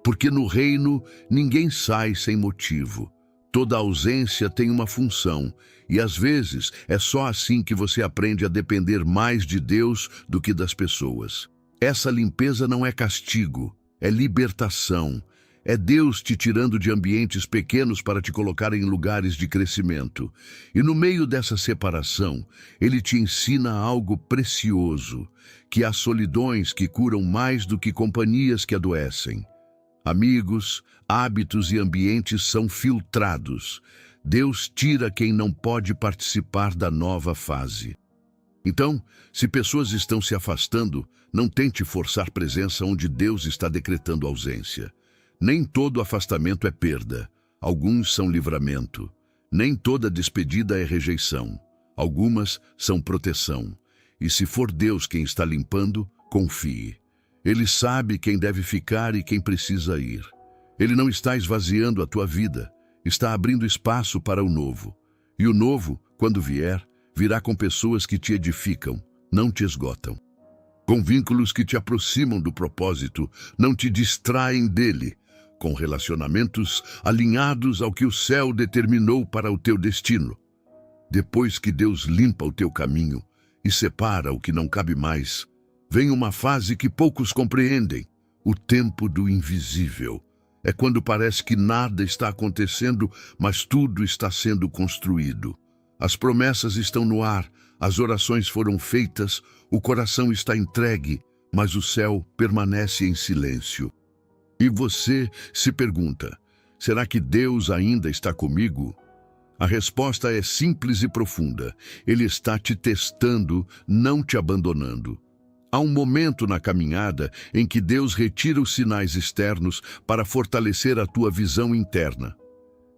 Porque no reino ninguém sai sem motivo. Toda ausência tem uma função, e às vezes é só assim que você aprende a depender mais de Deus do que das pessoas. Essa limpeza não é castigo, é libertação. É Deus te tirando de ambientes pequenos para te colocar em lugares de crescimento. E no meio dessa separação, Ele te ensina algo precioso, que há solidões que curam mais do que companhias que adoecem. Amigos, hábitos e ambientes são filtrados. Deus tira quem não pode participar da nova fase. Então, se pessoas estão se afastando, não tente forçar presença onde Deus está decretando ausência. Nem todo afastamento é perda. Alguns são livramento. Nem toda despedida é rejeição. Algumas são proteção. E se for Deus quem está limpando, confie. Ele sabe quem deve ficar e quem precisa ir. Ele não está esvaziando a tua vida, está abrindo espaço para o novo. E o novo, quando vier, virá com pessoas que te edificam, não te esgotam. Com vínculos que te aproximam do propósito, não te distraem dele. Com relacionamentos alinhados ao que o céu determinou para o teu destino. Depois que Deus limpa o teu caminho e separa o que não cabe mais, vem uma fase que poucos compreendem, o tempo do invisível. É quando parece que nada está acontecendo, mas tudo está sendo construído. As promessas estão no ar, as orações foram feitas, o coração está entregue, mas o céu permanece em silêncio. E você se pergunta, será que Deus ainda está comigo? A resposta é simples e profunda. Ele está te testando, não te abandonando. Há um momento na caminhada em que Deus retira os sinais externos para fortalecer a tua visão interna.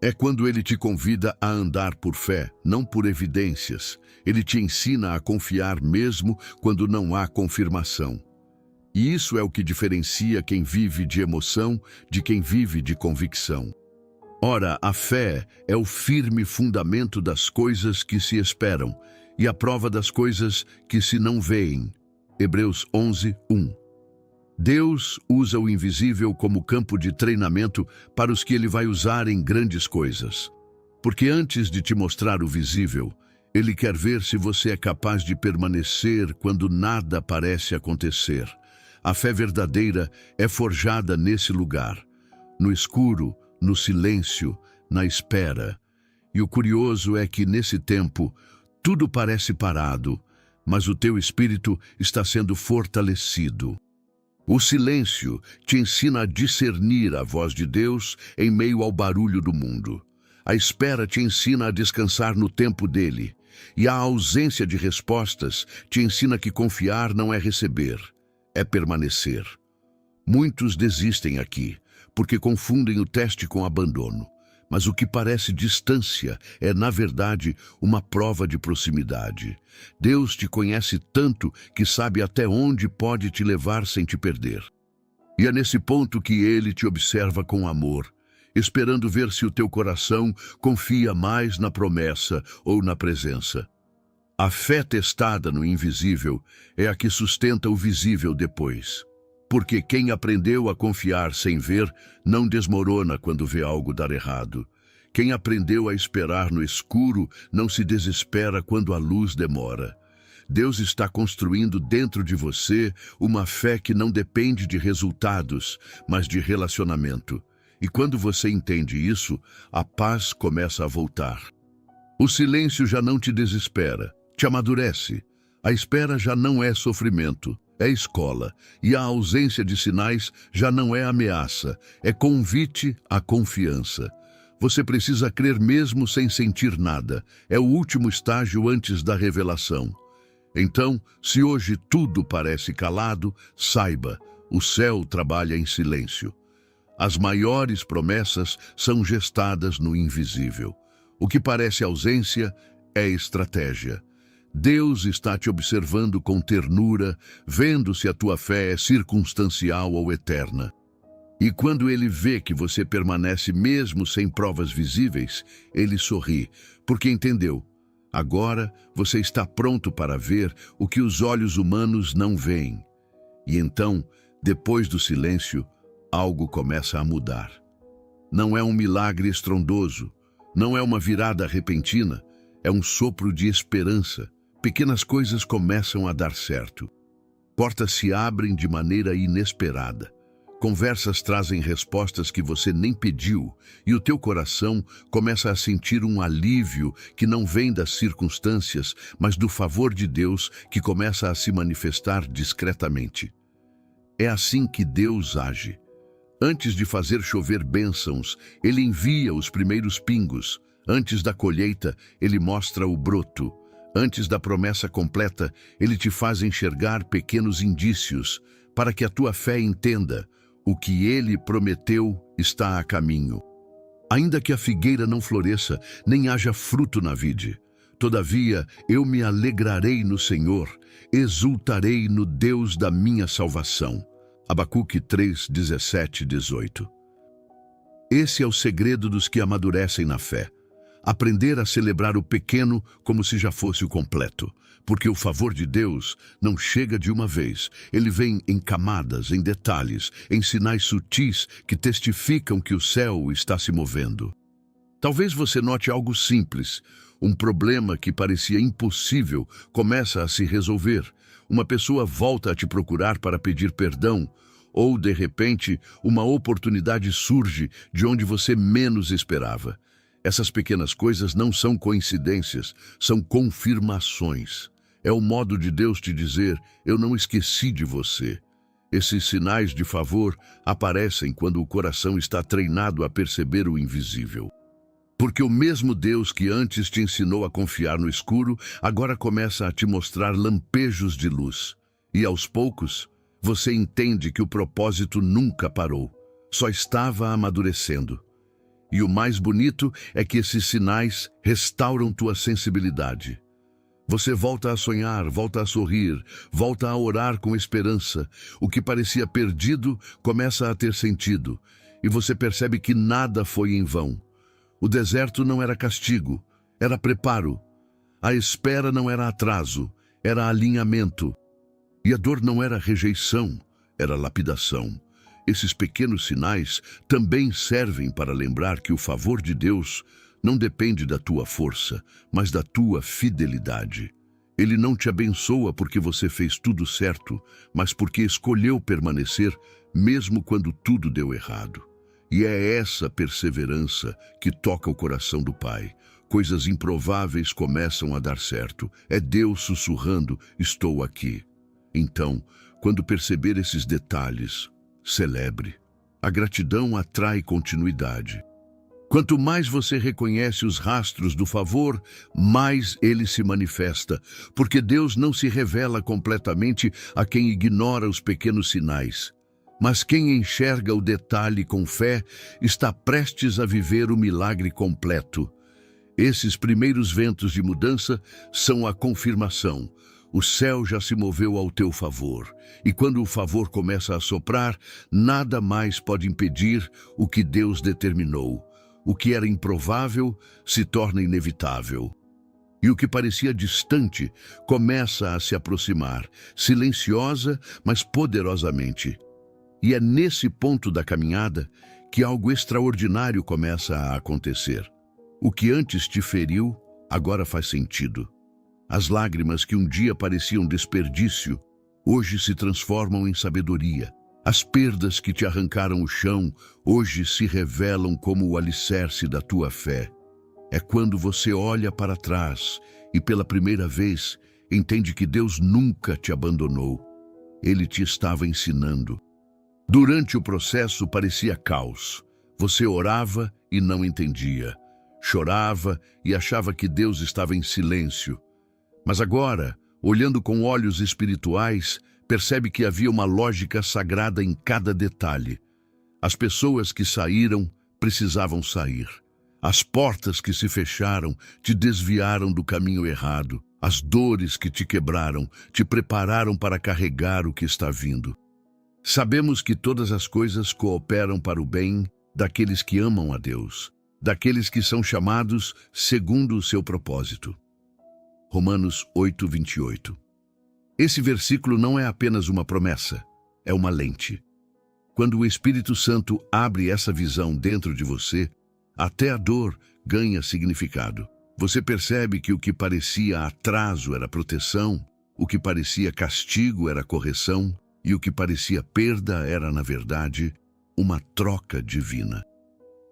É quando Ele te convida a andar por fé, não por evidências. Ele te ensina a confiar mesmo quando não há confirmação. E isso é o que diferencia quem vive de emoção de quem vive de convicção. Ora, a fé é o firme fundamento das coisas que se esperam e a prova das coisas que se não veem. Hebreus 11, 1. Deus usa o invisível como campo de treinamento para os que Ele vai usar em grandes coisas. Porque antes de te mostrar o visível, Ele quer ver se você é capaz de permanecer quando nada parece acontecer. A fé verdadeira é forjada nesse lugar, no escuro, no silêncio, na espera. E o curioso é que nesse tempo, tudo parece parado, mas o teu espírito está sendo fortalecido. O silêncio te ensina a discernir a voz de Deus em meio ao barulho do mundo. A espera te ensina a descansar no tempo dele. E a ausência de respostas te ensina que confiar não é receber, é permanecer. Muitos desistem aqui, porque confundem o teste com abandono. Mas o que parece distância é, na verdade, uma prova de proximidade. Deus te conhece tanto que sabe até onde pode te levar sem te perder. E é nesse ponto que Ele te observa com amor, esperando ver se o teu coração confia mais na promessa ou na presença. A fé testada no invisível é a que sustenta o visível depois. Porque quem aprendeu a confiar sem ver, não desmorona quando vê algo dar errado. Quem aprendeu a esperar no escuro, não se desespera quando a luz demora. Deus está construindo dentro de você uma fé que não depende de resultados, mas de relacionamento. E quando você entende isso, a paz começa a voltar. O silêncio já não te desespera, te amadurece. A espera já não é sofrimento. É escola, e a ausência de sinais já não é ameaça, é convite à confiança. Você precisa crer mesmo sem sentir nada, é o último estágio antes da revelação. Então, se hoje tudo parece calado, saiba, o céu trabalha em silêncio. As maiores promessas são gestadas no invisível. O que parece ausência é estratégia. Deus está te observando com ternura, vendo se a tua fé é circunstancial ou eterna. E quando Ele vê que você permanece mesmo sem provas visíveis, Ele sorri, porque entendeu. Agora você está pronto para ver o que os olhos humanos não veem. E então, depois do silêncio, algo começa a mudar. Não é um milagre estrondoso, não é uma virada repentina, é um sopro de esperança. Pequenas coisas começam a dar certo. Portas se abrem de maneira inesperada. Conversas trazem respostas que você nem pediu e o teu coração começa a sentir um alívio que não vem das circunstâncias, mas do favor de Deus que começa a se manifestar discretamente. É assim que Deus age. Antes de fazer chover bênçãos, Ele envia os primeiros pingos. Antes da colheita, Ele mostra o broto. Antes da promessa completa, Ele te faz enxergar pequenos indícios, para que a tua fé entenda: o que Ele prometeu está a caminho. Ainda que a figueira não floresça, nem haja fruto na vide, todavia eu me alegrarei no Senhor, exultarei no Deus da minha salvação. Abacuque 3, 17 e 18. Esse é o segredo dos que amadurecem na fé. Aprender a celebrar o pequeno como se já fosse o completo. Porque o favor de Deus não chega de uma vez. Ele vem em camadas, em detalhes, em sinais sutis que testificam que o céu está se movendo. Talvez você note algo simples. Um problema que parecia impossível começa a se resolver. Uma pessoa volta a te procurar para pedir perdão. Ou, de repente, uma oportunidade surge de onde você menos esperava. Essas pequenas coisas não são coincidências, são confirmações. É o modo de Deus te dizer: eu não esqueci de você. Esses sinais de favor aparecem quando o coração está treinado a perceber o invisível. Porque o mesmo Deus que antes te ensinou a confiar no escuro, agora começa a te mostrar lampejos de luz. E aos poucos, você entende que o propósito nunca parou, só estava amadurecendo. E o mais bonito é que esses sinais restauram tua sensibilidade. Você volta a sonhar, volta a sorrir, volta a orar com esperança. O que parecia perdido começa a ter sentido, e você percebe que nada foi em vão. O deserto não era castigo, era preparo. A espera não era atraso, era alinhamento. E a dor não era rejeição, era lapidação. Esses pequenos sinais também servem para lembrar que o favor de Deus não depende da tua força, mas da tua fidelidade. Ele não te abençoa porque você fez tudo certo, mas porque escolheu permanecer mesmo quando tudo deu errado. E é essa perseverança que toca o coração do Pai. Coisas improváveis começam a dar certo. É Deus sussurrando: estou aqui. Então, quando perceber esses detalhes, celebre. A gratidão atrai continuidade. Quanto mais você reconhece os rastros do favor, mais ele se manifesta, porque Deus não se revela completamente a quem ignora os pequenos sinais. Mas quem enxerga o detalhe com fé está prestes a viver o milagre completo. Esses primeiros ventos de mudança são a confirmação. O céu já se moveu ao teu favor, e quando o favor começa a soprar, nada mais pode impedir o que Deus determinou. O que era improvável se torna inevitável. E o que parecia distante começa a se aproximar, silenciosa, mas poderosamente. E é nesse ponto da caminhada que algo extraordinário começa a acontecer. O que antes te feriu, agora faz sentido. As lágrimas que um dia pareciam desperdício, hoje se transformam em sabedoria. As perdas que te arrancaram o chão, hoje se revelam como o alicerce da tua fé. É quando você olha para trás e pela primeira vez entende que Deus nunca te abandonou. Ele te estava ensinando. Durante o processo parecia caos. Você orava e não entendia. Chorava e achava que Deus estava em silêncio. Mas agora, olhando com olhos espirituais, percebe que havia uma lógica sagrada em cada detalhe. As pessoas que saíram precisavam sair. As portas que se fecharam te desviaram do caminho errado. As dores que te quebraram te prepararam para carregar o que está vindo. Sabemos que todas as coisas cooperam para o bem daqueles que amam a Deus, daqueles que são chamados segundo o seu propósito. Romanos 8, 28. Esse versículo não é apenas uma promessa, é uma lente. Quando o Espírito Santo abre essa visão dentro de você, até a dor ganha significado. Você percebe que o que parecia atraso era proteção, o que parecia castigo era correção, E o que parecia perda era, na verdade, uma troca divina.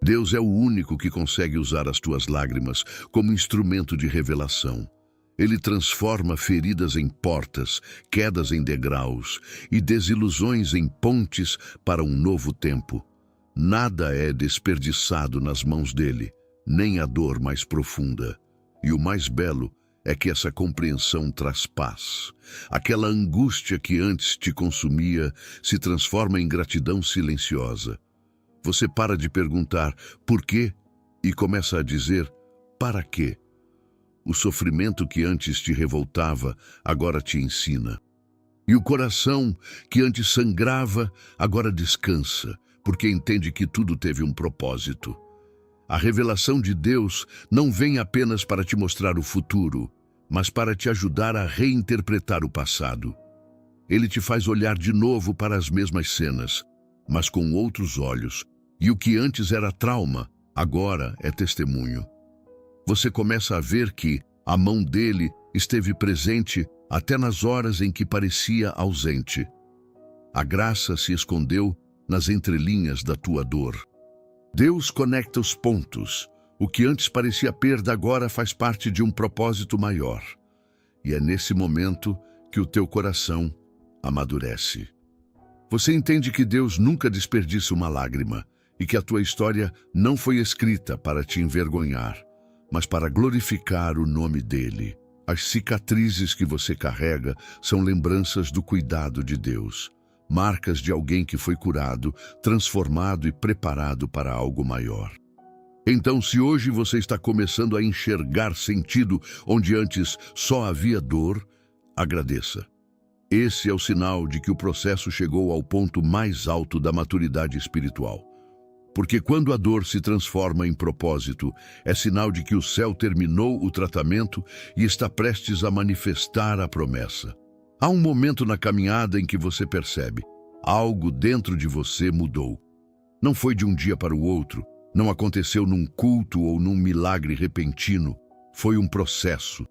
Deus é o único que consegue usar as tuas lágrimas como instrumento de revelação. Ele transforma feridas em portas, quedas em degraus e desilusões em pontes para um novo tempo. Nada é desperdiçado nas mãos dele, nem a dor mais profunda. E o mais belo é que essa compreensão traz paz. Aquela angústia que antes te consumia se transforma em gratidão silenciosa. Você para de perguntar por quê e começa a dizer para quê. O sofrimento que antes te revoltava, agora te ensina. E o coração que antes sangrava, agora descansa, porque entende que tudo teve um propósito. A revelação de Deus não vem apenas para te mostrar o futuro, mas para te ajudar a reinterpretar o passado. Ele te faz olhar de novo para as mesmas cenas, mas com outros olhos, e o que antes era trauma, agora é testemunho. Você começa a ver que a mão dele esteve presente até nas horas em que parecia ausente. A graça se escondeu nas entrelinhas da tua dor. Deus conecta os pontos. O que antes parecia perda agora faz parte de um propósito maior. E é nesse momento que o teu coração amadurece. Você entende que Deus nunca desperdiça uma lágrima e que a tua história não foi escrita para te envergonhar, mas para glorificar o nome dele. As cicatrizes que você carrega são lembranças do cuidado de Deus, marcas de alguém que foi curado, transformado e preparado para algo maior. Então, se hoje você está começando a enxergar sentido onde antes só havia dor, agradeça. Esse é o sinal de que o processo chegou ao ponto mais alto da maturidade espiritual. Porque quando a dor se transforma em propósito, é sinal de que o céu terminou o tratamento e está prestes a manifestar a promessa. Há um momento na caminhada em que você percebe, algo dentro de você mudou. Não foi de um dia para o outro, não aconteceu num culto ou num milagre repentino, foi um processo.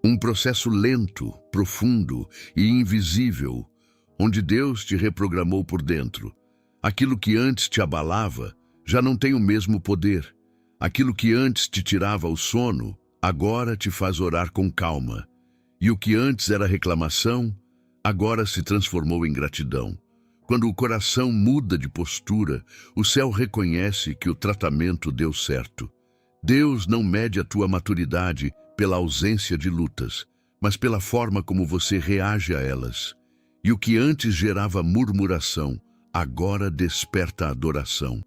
Um processo lento, profundo e invisível, onde Deus te reprogramou por dentro. Aquilo que antes te abalava já não tem o mesmo poder. Aquilo que antes te tirava o sono, agora te faz orar com calma. E o que antes era reclamação, agora se transformou em gratidão. Quando o coração muda de postura, o céu reconhece que o tratamento deu certo. Deus não mede a tua maturidade pela ausência de lutas, mas pela forma como você reage a elas. E o que antes gerava murmuração, agora desperta adoração.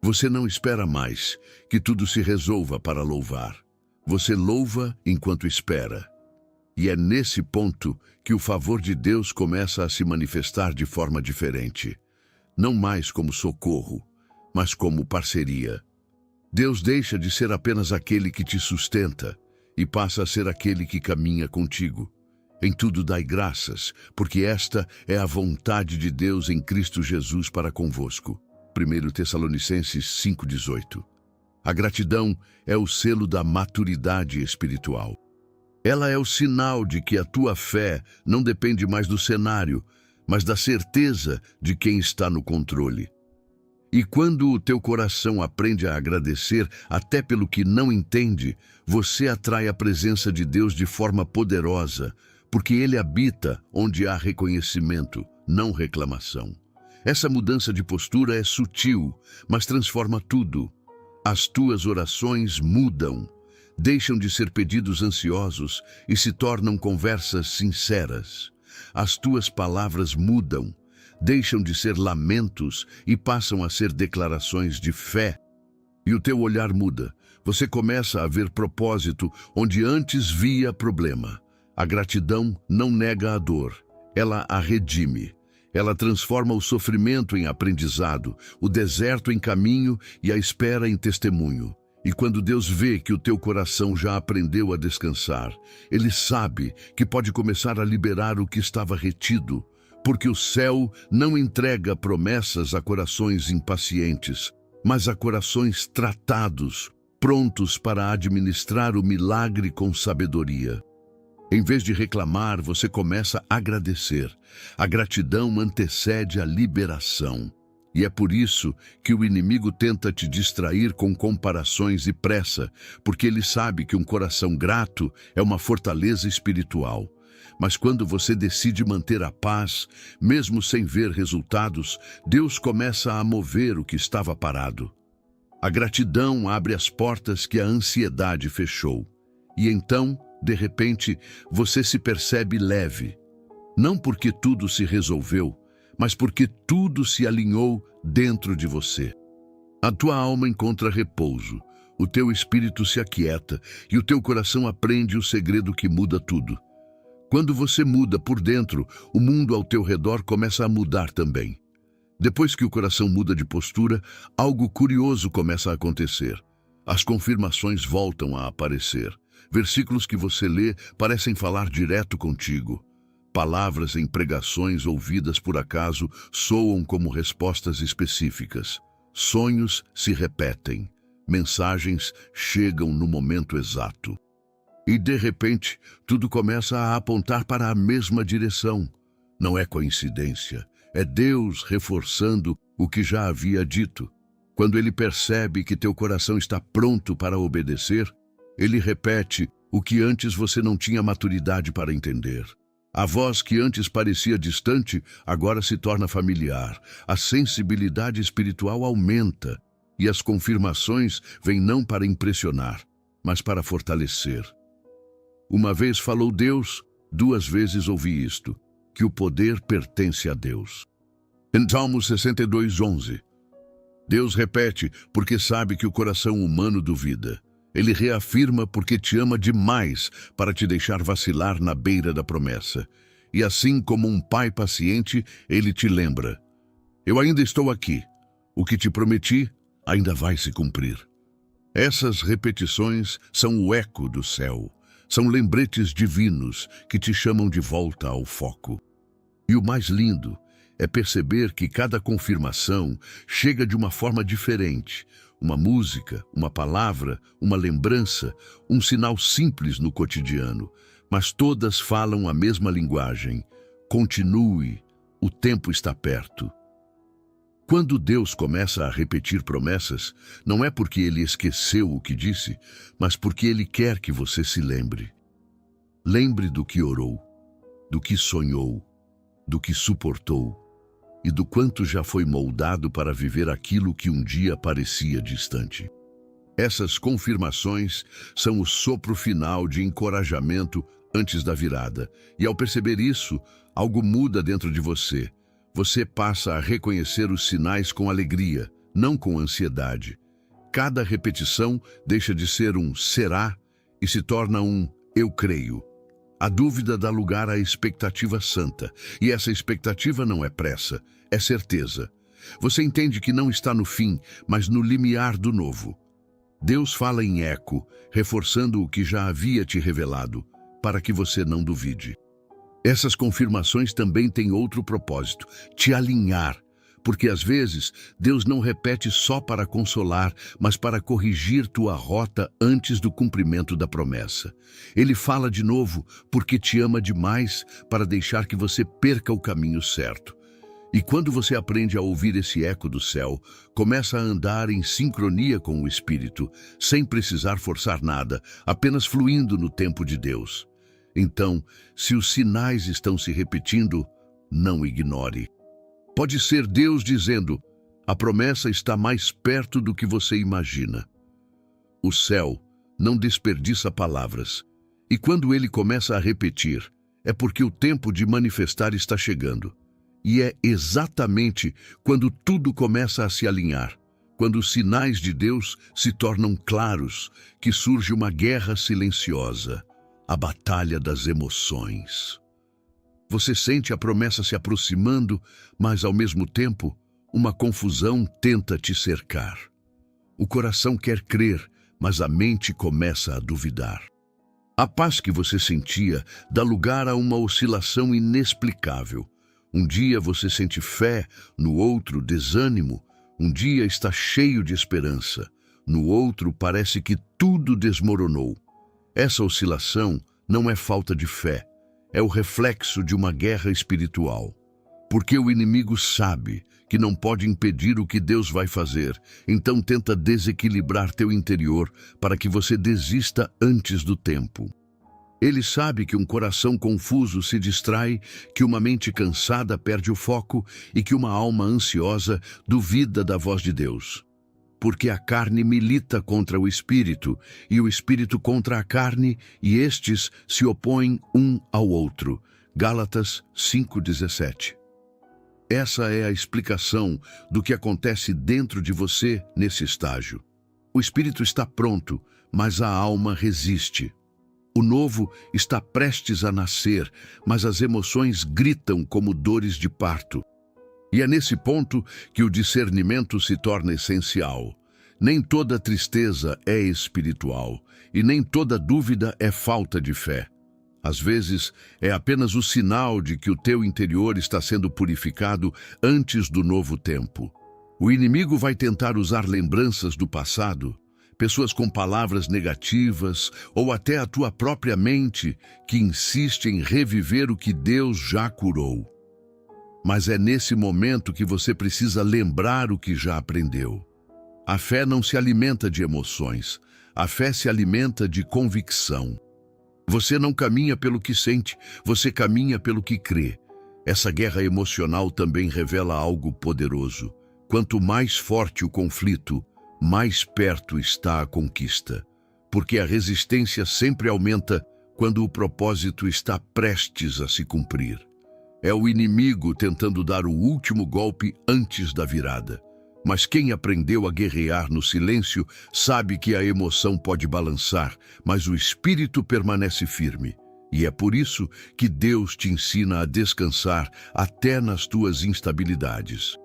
Você não espera mais que tudo se resolva para louvar. Você louva enquanto espera. E é nesse ponto que o favor de Deus começa a se manifestar de forma diferente. Não mais como socorro, mas como parceria. Deus deixa de ser apenas aquele que te sustenta e passa a ser aquele que caminha contigo. Em tudo dai graças, porque esta é a vontade de Deus em Cristo Jesus para convosco. 1 Tessalonicenses 5,18. A gratidão é o selo da maturidade espiritual. Ela é o sinal de que a tua fé não depende mais do cenário, mas da certeza de quem está no controle. E quando o teu coração aprende a agradecer até pelo que não entende, você atrai a presença de Deus de forma poderosa, porque Ele habita onde há reconhecimento, não reclamação. Essa mudança de postura é sutil, mas transforma tudo. As tuas orações mudam, deixam de ser pedidos ansiosos e se tornam conversas sinceras. As tuas palavras mudam, deixam de ser lamentos e passam a ser declarações de fé. E o teu olhar muda. Você começa a ver propósito onde antes via problema. A gratidão não nega a dor, ela a redime. Ela transforma o sofrimento em aprendizado, o deserto em caminho e a espera em testemunho. E quando Deus vê que o teu coração já aprendeu a descansar, Ele sabe que pode começar a liberar o que estava retido, porque o céu não entrega promessas a corações impacientes, mas a corações tratados, prontos para administrar o milagre com sabedoria. Em vez de reclamar, você começa a agradecer. A gratidão antecede a liberação. E é por isso que o inimigo tenta te distrair com comparações e pressa, porque ele sabe que um coração grato é uma fortaleza espiritual. Mas quando você decide manter a paz, mesmo sem ver resultados, Deus começa a mover o que estava parado. A gratidão abre as portas que a ansiedade fechou. E então, de repente, você se percebe leve. Não porque tudo se resolveu, mas porque tudo se alinhou dentro de você. A tua alma encontra repouso, o teu espírito se aquieta e o teu coração aprende o segredo que muda tudo. Quando você muda por dentro, o mundo ao teu redor começa a mudar também. Depois que o coração muda de postura, algo curioso começa a acontecer. As confirmações voltam a aparecer. Versículos que você lê parecem falar direto contigo. Palavras em pregações ouvidas por acaso soam como respostas específicas. Sonhos se repetem. Mensagens chegam no momento exato. E, de repente, tudo começa a apontar para a mesma direção. Não é coincidência, é Deus reforçando o que já havia dito. Quando Ele percebe que teu coração está pronto para obedecer, Ele repete o que antes você não tinha maturidade para entender. A voz que antes parecia distante, agora se torna familiar. A sensibilidade espiritual aumenta e as confirmações vêm não para impressionar, mas para fortalecer. Uma vez falou Deus, 2 vezes ouvi isto, que o poder pertence a Deus. Em Salmo 62:11, Deus repete porque sabe que o coração humano duvida. Ele reafirma porque te ama demais para te deixar vacilar na beira da promessa. E assim como um pai paciente, ele te lembra: eu ainda estou aqui. O que te prometi ainda vai se cumprir. Essas repetições são o eco do céu. São lembretes divinos que te chamam de volta ao foco. E o mais lindo é perceber que cada confirmação chega de uma forma diferente. Uma música, uma palavra, uma lembrança, um sinal simples no cotidiano, mas todas falam a mesma linguagem. Continue, o tempo está perto. Quando Deus começa a repetir promessas, não é porque Ele esqueceu o que disse, mas porque Ele quer que você se lembre. Lembre do que orou, do que sonhou, do que suportou e do quanto já foi moldado para viver aquilo que um dia parecia distante. Essas confirmações são o sopro final de encorajamento antes da virada, e ao perceber isso, algo muda dentro de você. Você passa a reconhecer os sinais com alegria, não com ansiedade. Cada repetição deixa de ser um será e se torna um eu creio. A dúvida dá lugar à expectativa santa, e essa expectativa não é pressa, é certeza. Você entende que não está no fim, mas no limiar do novo. Deus fala em eco, reforçando o que já havia te revelado, para que você não duvide. Essas confirmações também têm outro propósito, te alinhar, porque às vezes Deus não repete só para consolar, mas para corrigir tua rota antes do cumprimento da promessa. Ele fala de novo porque te ama demais para deixar que você perca o caminho certo. E quando você aprende a ouvir esse eco do céu, começa a andar em sincronia com o Espírito, sem precisar forçar nada, apenas fluindo no tempo de Deus. Então, se os sinais estão se repetindo, não ignore. Pode ser Deus dizendo: a promessa está mais perto do que você imagina. O céu não desperdiça palavras, e quando ele começa a repetir, é porque o tempo de manifestar está chegando. E é exatamente quando tudo começa a se alinhar, quando os sinais de Deus se tornam claros, que surge uma guerra silenciosa, a batalha das emoções. Você sente a promessa se aproximando, mas ao mesmo tempo, uma confusão tenta te cercar. O coração quer crer, mas a mente começa a duvidar. A paz que você sentia dá lugar a uma oscilação inexplicável. Um dia você sente fé, no outro desânimo. Um dia está cheio de esperança, no outro parece que tudo desmoronou. Essa oscilação não é falta de fé, é o reflexo de uma guerra espiritual. Porque o inimigo sabe que não pode impedir o que Deus vai fazer, então tenta desequilibrar teu interior para que você desista antes do tempo. Ele sabe que um coração confuso se distrai, que uma mente cansada perde o foco e que uma alma ansiosa duvida da voz de Deus. Porque a carne milita contra o espírito e o espírito contra a carne, e estes se opõem um ao outro. Gálatas 5:17. Essa é a explicação do que acontece dentro de você nesse estágio. O espírito está pronto, mas a alma resiste. O novo está prestes a nascer, mas as emoções gritam como dores de parto. E é nesse ponto que o discernimento se torna essencial. Nem toda tristeza é espiritual, e nem toda dúvida é falta de fé. Às vezes, é apenas o sinal de que o teu interior está sendo purificado antes do novo tempo. O inimigo vai tentar usar lembranças do passado, pessoas com palavras negativas ou até a tua própria mente que insiste em reviver o que Deus já curou. Mas é nesse momento que você precisa lembrar o que já aprendeu. A fé não se alimenta de emoções, a fé se alimenta de convicção. Você não caminha pelo que sente, você caminha pelo que crê. Essa guerra emocional também revela algo poderoso. Quanto mais forte o conflito, mais perto está a conquista. Porque a resistência sempre aumenta quando o propósito está prestes a se cumprir. É o inimigo tentando dar o último golpe antes da virada. Mas quem aprendeu a guerrear no silêncio sabe que a emoção pode balançar, mas o espírito permanece firme. E é por isso que Deus te ensina a descansar até nas tuas instabilidades.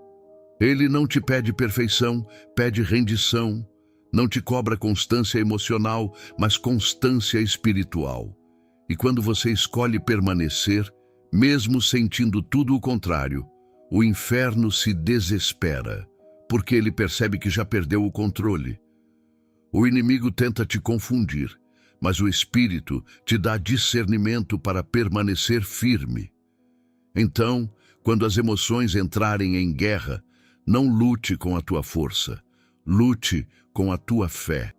Ele não te pede perfeição, pede rendição. Não te cobra constância emocional, mas constância espiritual. E quando você escolhe permanecer, mesmo sentindo tudo o contrário, o inferno se desespera, porque ele percebe que já perdeu o controle. O inimigo tenta te confundir, mas o Espírito te dá discernimento para permanecer firme. Então, quando as emoções entrarem em guerra, não lute com a tua força, lute com a tua fé.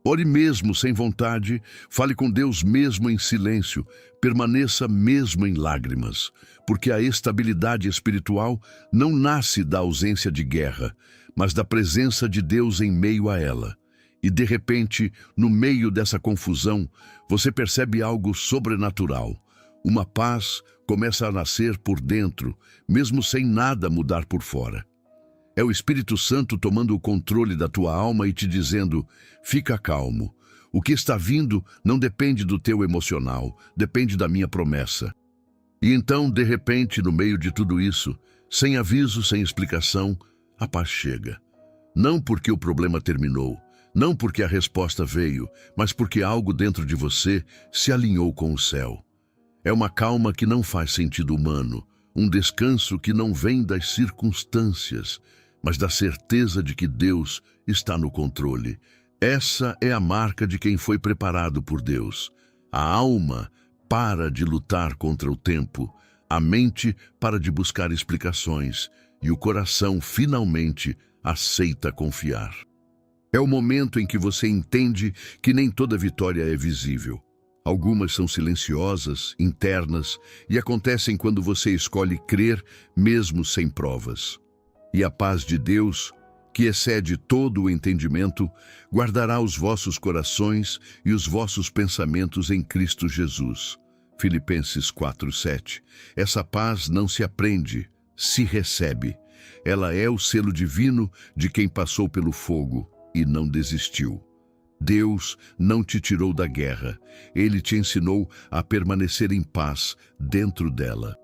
Ore mesmo sem vontade, fale com Deus mesmo em silêncio, permaneça mesmo em lágrimas, porque a estabilidade espiritual não nasce da ausência de guerra, mas da presença de Deus em meio a ela. E de repente, no meio dessa confusão, você percebe algo sobrenatural. Uma paz começa a nascer por dentro, mesmo sem nada mudar por fora. É o Espírito Santo tomando o controle da tua alma e te dizendo: fica calmo. O que está vindo não depende do teu emocional, depende da minha promessa. E então, de repente, no meio de tudo isso, sem aviso, sem explicação, a paz chega. Não porque o problema terminou, não porque a resposta veio, mas porque algo dentro de você se alinhou com o céu. É uma calma que não faz sentido humano, um descanso que não vem das circunstâncias, mas da certeza de que Deus está no controle. Essa é a marca de quem foi preparado por Deus. A alma para de lutar contra o tempo, a mente para de buscar explicações e o coração finalmente aceita confiar. É o momento em que você entende que nem toda vitória é visível. Algumas são silenciosas, internas e acontecem quando você escolhe crer mesmo sem provas. E a paz de Deus, que excede todo o entendimento, guardará os vossos corações e os vossos pensamentos em Cristo Jesus. Filipenses 4:7. Essa paz não se aprende, se recebe. Ela é o selo divino de quem passou pelo fogo e não desistiu. Deus não te tirou da guerra, Ele te ensinou a permanecer em paz dentro dela.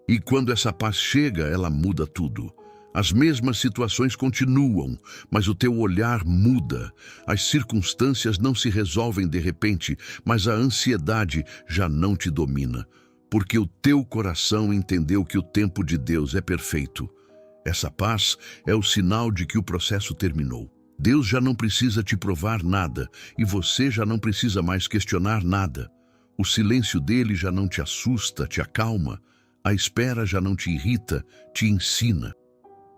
E quando essa paz chega, ela muda tudo. As mesmas situações continuam, mas o teu olhar muda. As circunstâncias não se resolvem de repente, mas a ansiedade já não te domina, porque o teu coração entendeu que o tempo de Deus é perfeito. Essa paz é o sinal de que o processo terminou. Deus já não precisa te provar nada e você já não precisa mais questionar nada. O silêncio dele já não te assusta, te acalma. A espera já não te irrita, te ensina.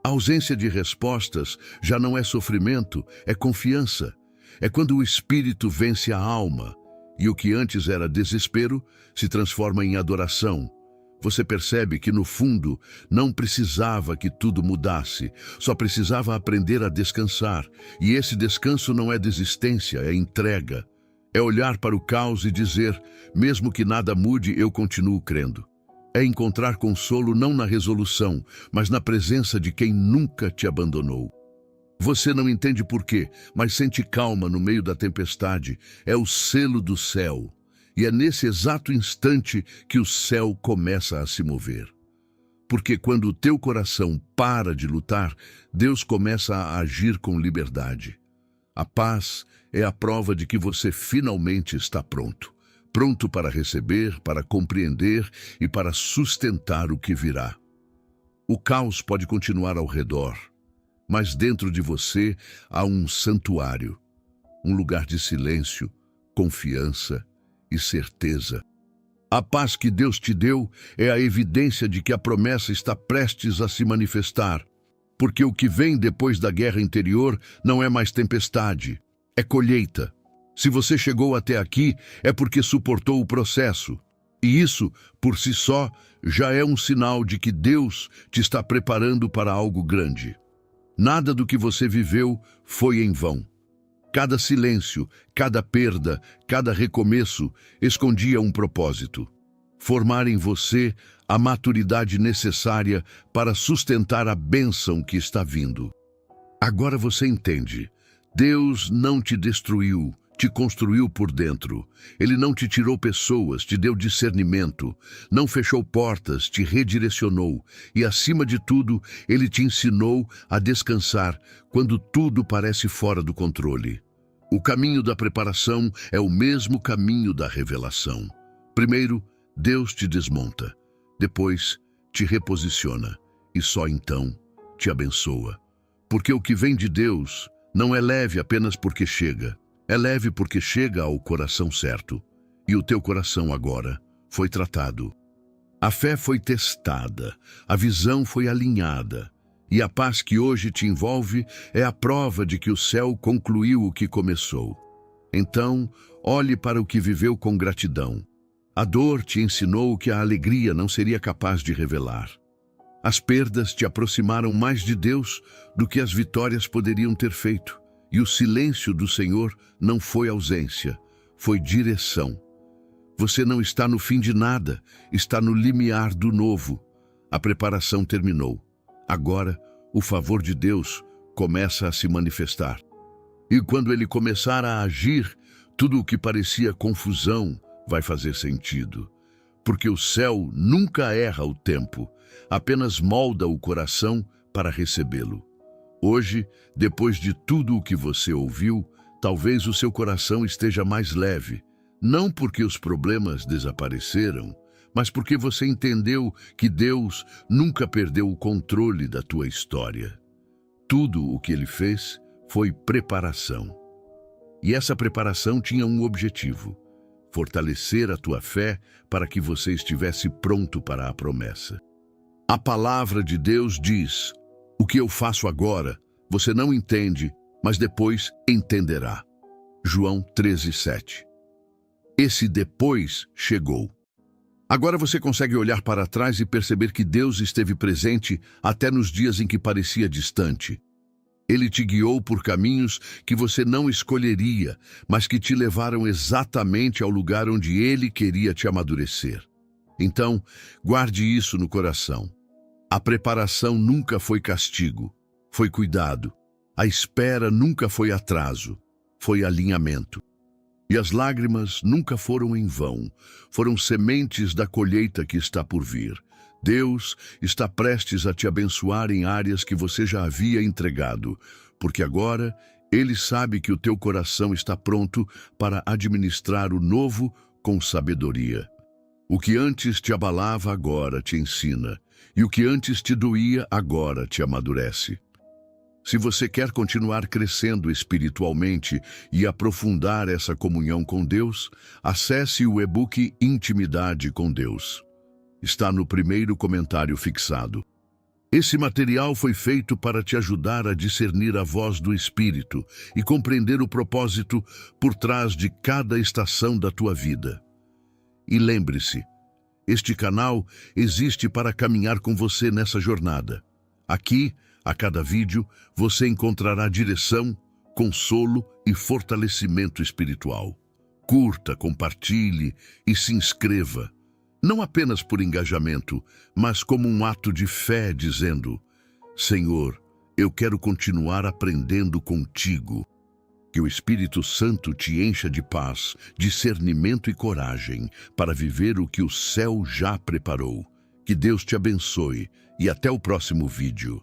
A ausência de respostas já não é sofrimento, é confiança. É quando o espírito vence a alma, e o que antes era desespero se transforma em adoração. Você percebe que, no fundo, não precisava que tudo mudasse, só precisava aprender a descansar. E esse descanso não é desistência, é entrega. É olhar para o caos e dizer, mesmo que nada mude, eu continuo crendo. É encontrar consolo não na resolução, mas na presença de quem nunca te abandonou. Você não entende por quê, mas sente calma no meio da tempestade. É o selo do céu. E é nesse exato instante que o céu começa a se mover. Porque quando o teu coração para de lutar, Deus começa a agir com liberdade. A paz é a prova de que você finalmente está pronto. Pronto para receber, para compreender e para sustentar o que virá. O caos pode continuar ao redor, mas dentro de você há um santuário, um lugar de silêncio, confiança e certeza. A paz que Deus te deu é a evidência de que a promessa está prestes a se manifestar, porque o que vem depois da guerra interior não é mais tempestade, é colheita. Se você chegou até aqui, é porque suportou o processo. E isso, por si só, já é um sinal de que Deus te está preparando para algo grande. Nada do que você viveu foi em vão. Cada silêncio, cada perda, cada recomeço escondia um propósito. Formar em você a maturidade necessária para sustentar a bênção que está vindo. Agora você entende. Deus não te destruiu, te construiu por dentro. Ele não te tirou pessoas, te deu discernimento. Não fechou portas, te redirecionou. E, acima de tudo, Ele te ensinou a descansar quando tudo parece fora do controle. O caminho da preparação é o mesmo caminho da revelação. Primeiro, Deus te desmonta. Depois, te reposiciona. E só então, te abençoa. Porque o que vem de Deus não é leve apenas porque chega. É leve porque chega ao coração certo. E o teu coração agora foi tratado. A fé foi testada, a visão foi alinhada. E a paz que hoje te envolve é a prova de que o céu concluiu o que começou. Então, olhe para o que viveu com gratidão. A dor te ensinou que a alegria não seria capaz de revelar. As perdas te aproximaram mais de Deus do que as vitórias poderiam ter feito. E o silêncio do Senhor não foi ausência, foi direção. Você não está no fim de nada, está no limiar do novo. A preparação terminou. Agora, o favor de Deus começa a se manifestar. E quando Ele começar a agir, tudo o que parecia confusão vai fazer sentido. Porque o céu nunca erra o tempo, apenas molda o coração para recebê-lo. Hoje, depois de tudo o que você ouviu, talvez o seu coração esteja mais leve, não porque os problemas desapareceram, mas porque você entendeu que Deus nunca perdeu o controle da tua história. Tudo o que Ele fez foi preparação. E essa preparação tinha um objetivo: fortalecer a tua fé para que você estivesse pronto para a promessa. A palavra de Deus diz: o que eu faço agora, você não entende, mas depois entenderá. João 13:7. Esse depois chegou. Agora você consegue olhar para trás e perceber que Deus esteve presente até nos dias em que parecia distante. Ele te guiou por caminhos que você não escolheria, mas que te levaram exatamente ao lugar onde Ele queria te amadurecer. Então, guarde isso no coração. A preparação nunca foi castigo, foi cuidado. A espera nunca foi atraso, foi alinhamento. E as lágrimas nunca foram em vão, foram sementes da colheita que está por vir. Deus está prestes a te abençoar em áreas que você já havia entregado, porque agora Ele sabe que o teu coração está pronto para administrar o novo com sabedoria. O que antes te abalava agora te ensina, e o que antes te doía agora te amadurece. Se você quer continuar crescendo espiritualmente e aprofundar essa comunhão com Deus, acesse o e-book Intimidade com Deus. Está no primeiro comentário fixado. Esse material foi feito para te ajudar a discernir a voz do Espírito e compreender o propósito por trás de cada estação da tua vida. E lembre-se, este canal existe para caminhar com você nessa jornada. Aqui, a cada vídeo, você encontrará direção, consolo e fortalecimento espiritual. Curta, compartilhe e se inscreva, não apenas por engajamento, mas como um ato de fé, dizendo: Senhor, eu quero continuar aprendendo contigo. Que o Espírito Santo te encha de paz, discernimento e coragem para viver o que o céu já preparou. Que Deus te abençoe e até o próximo vídeo.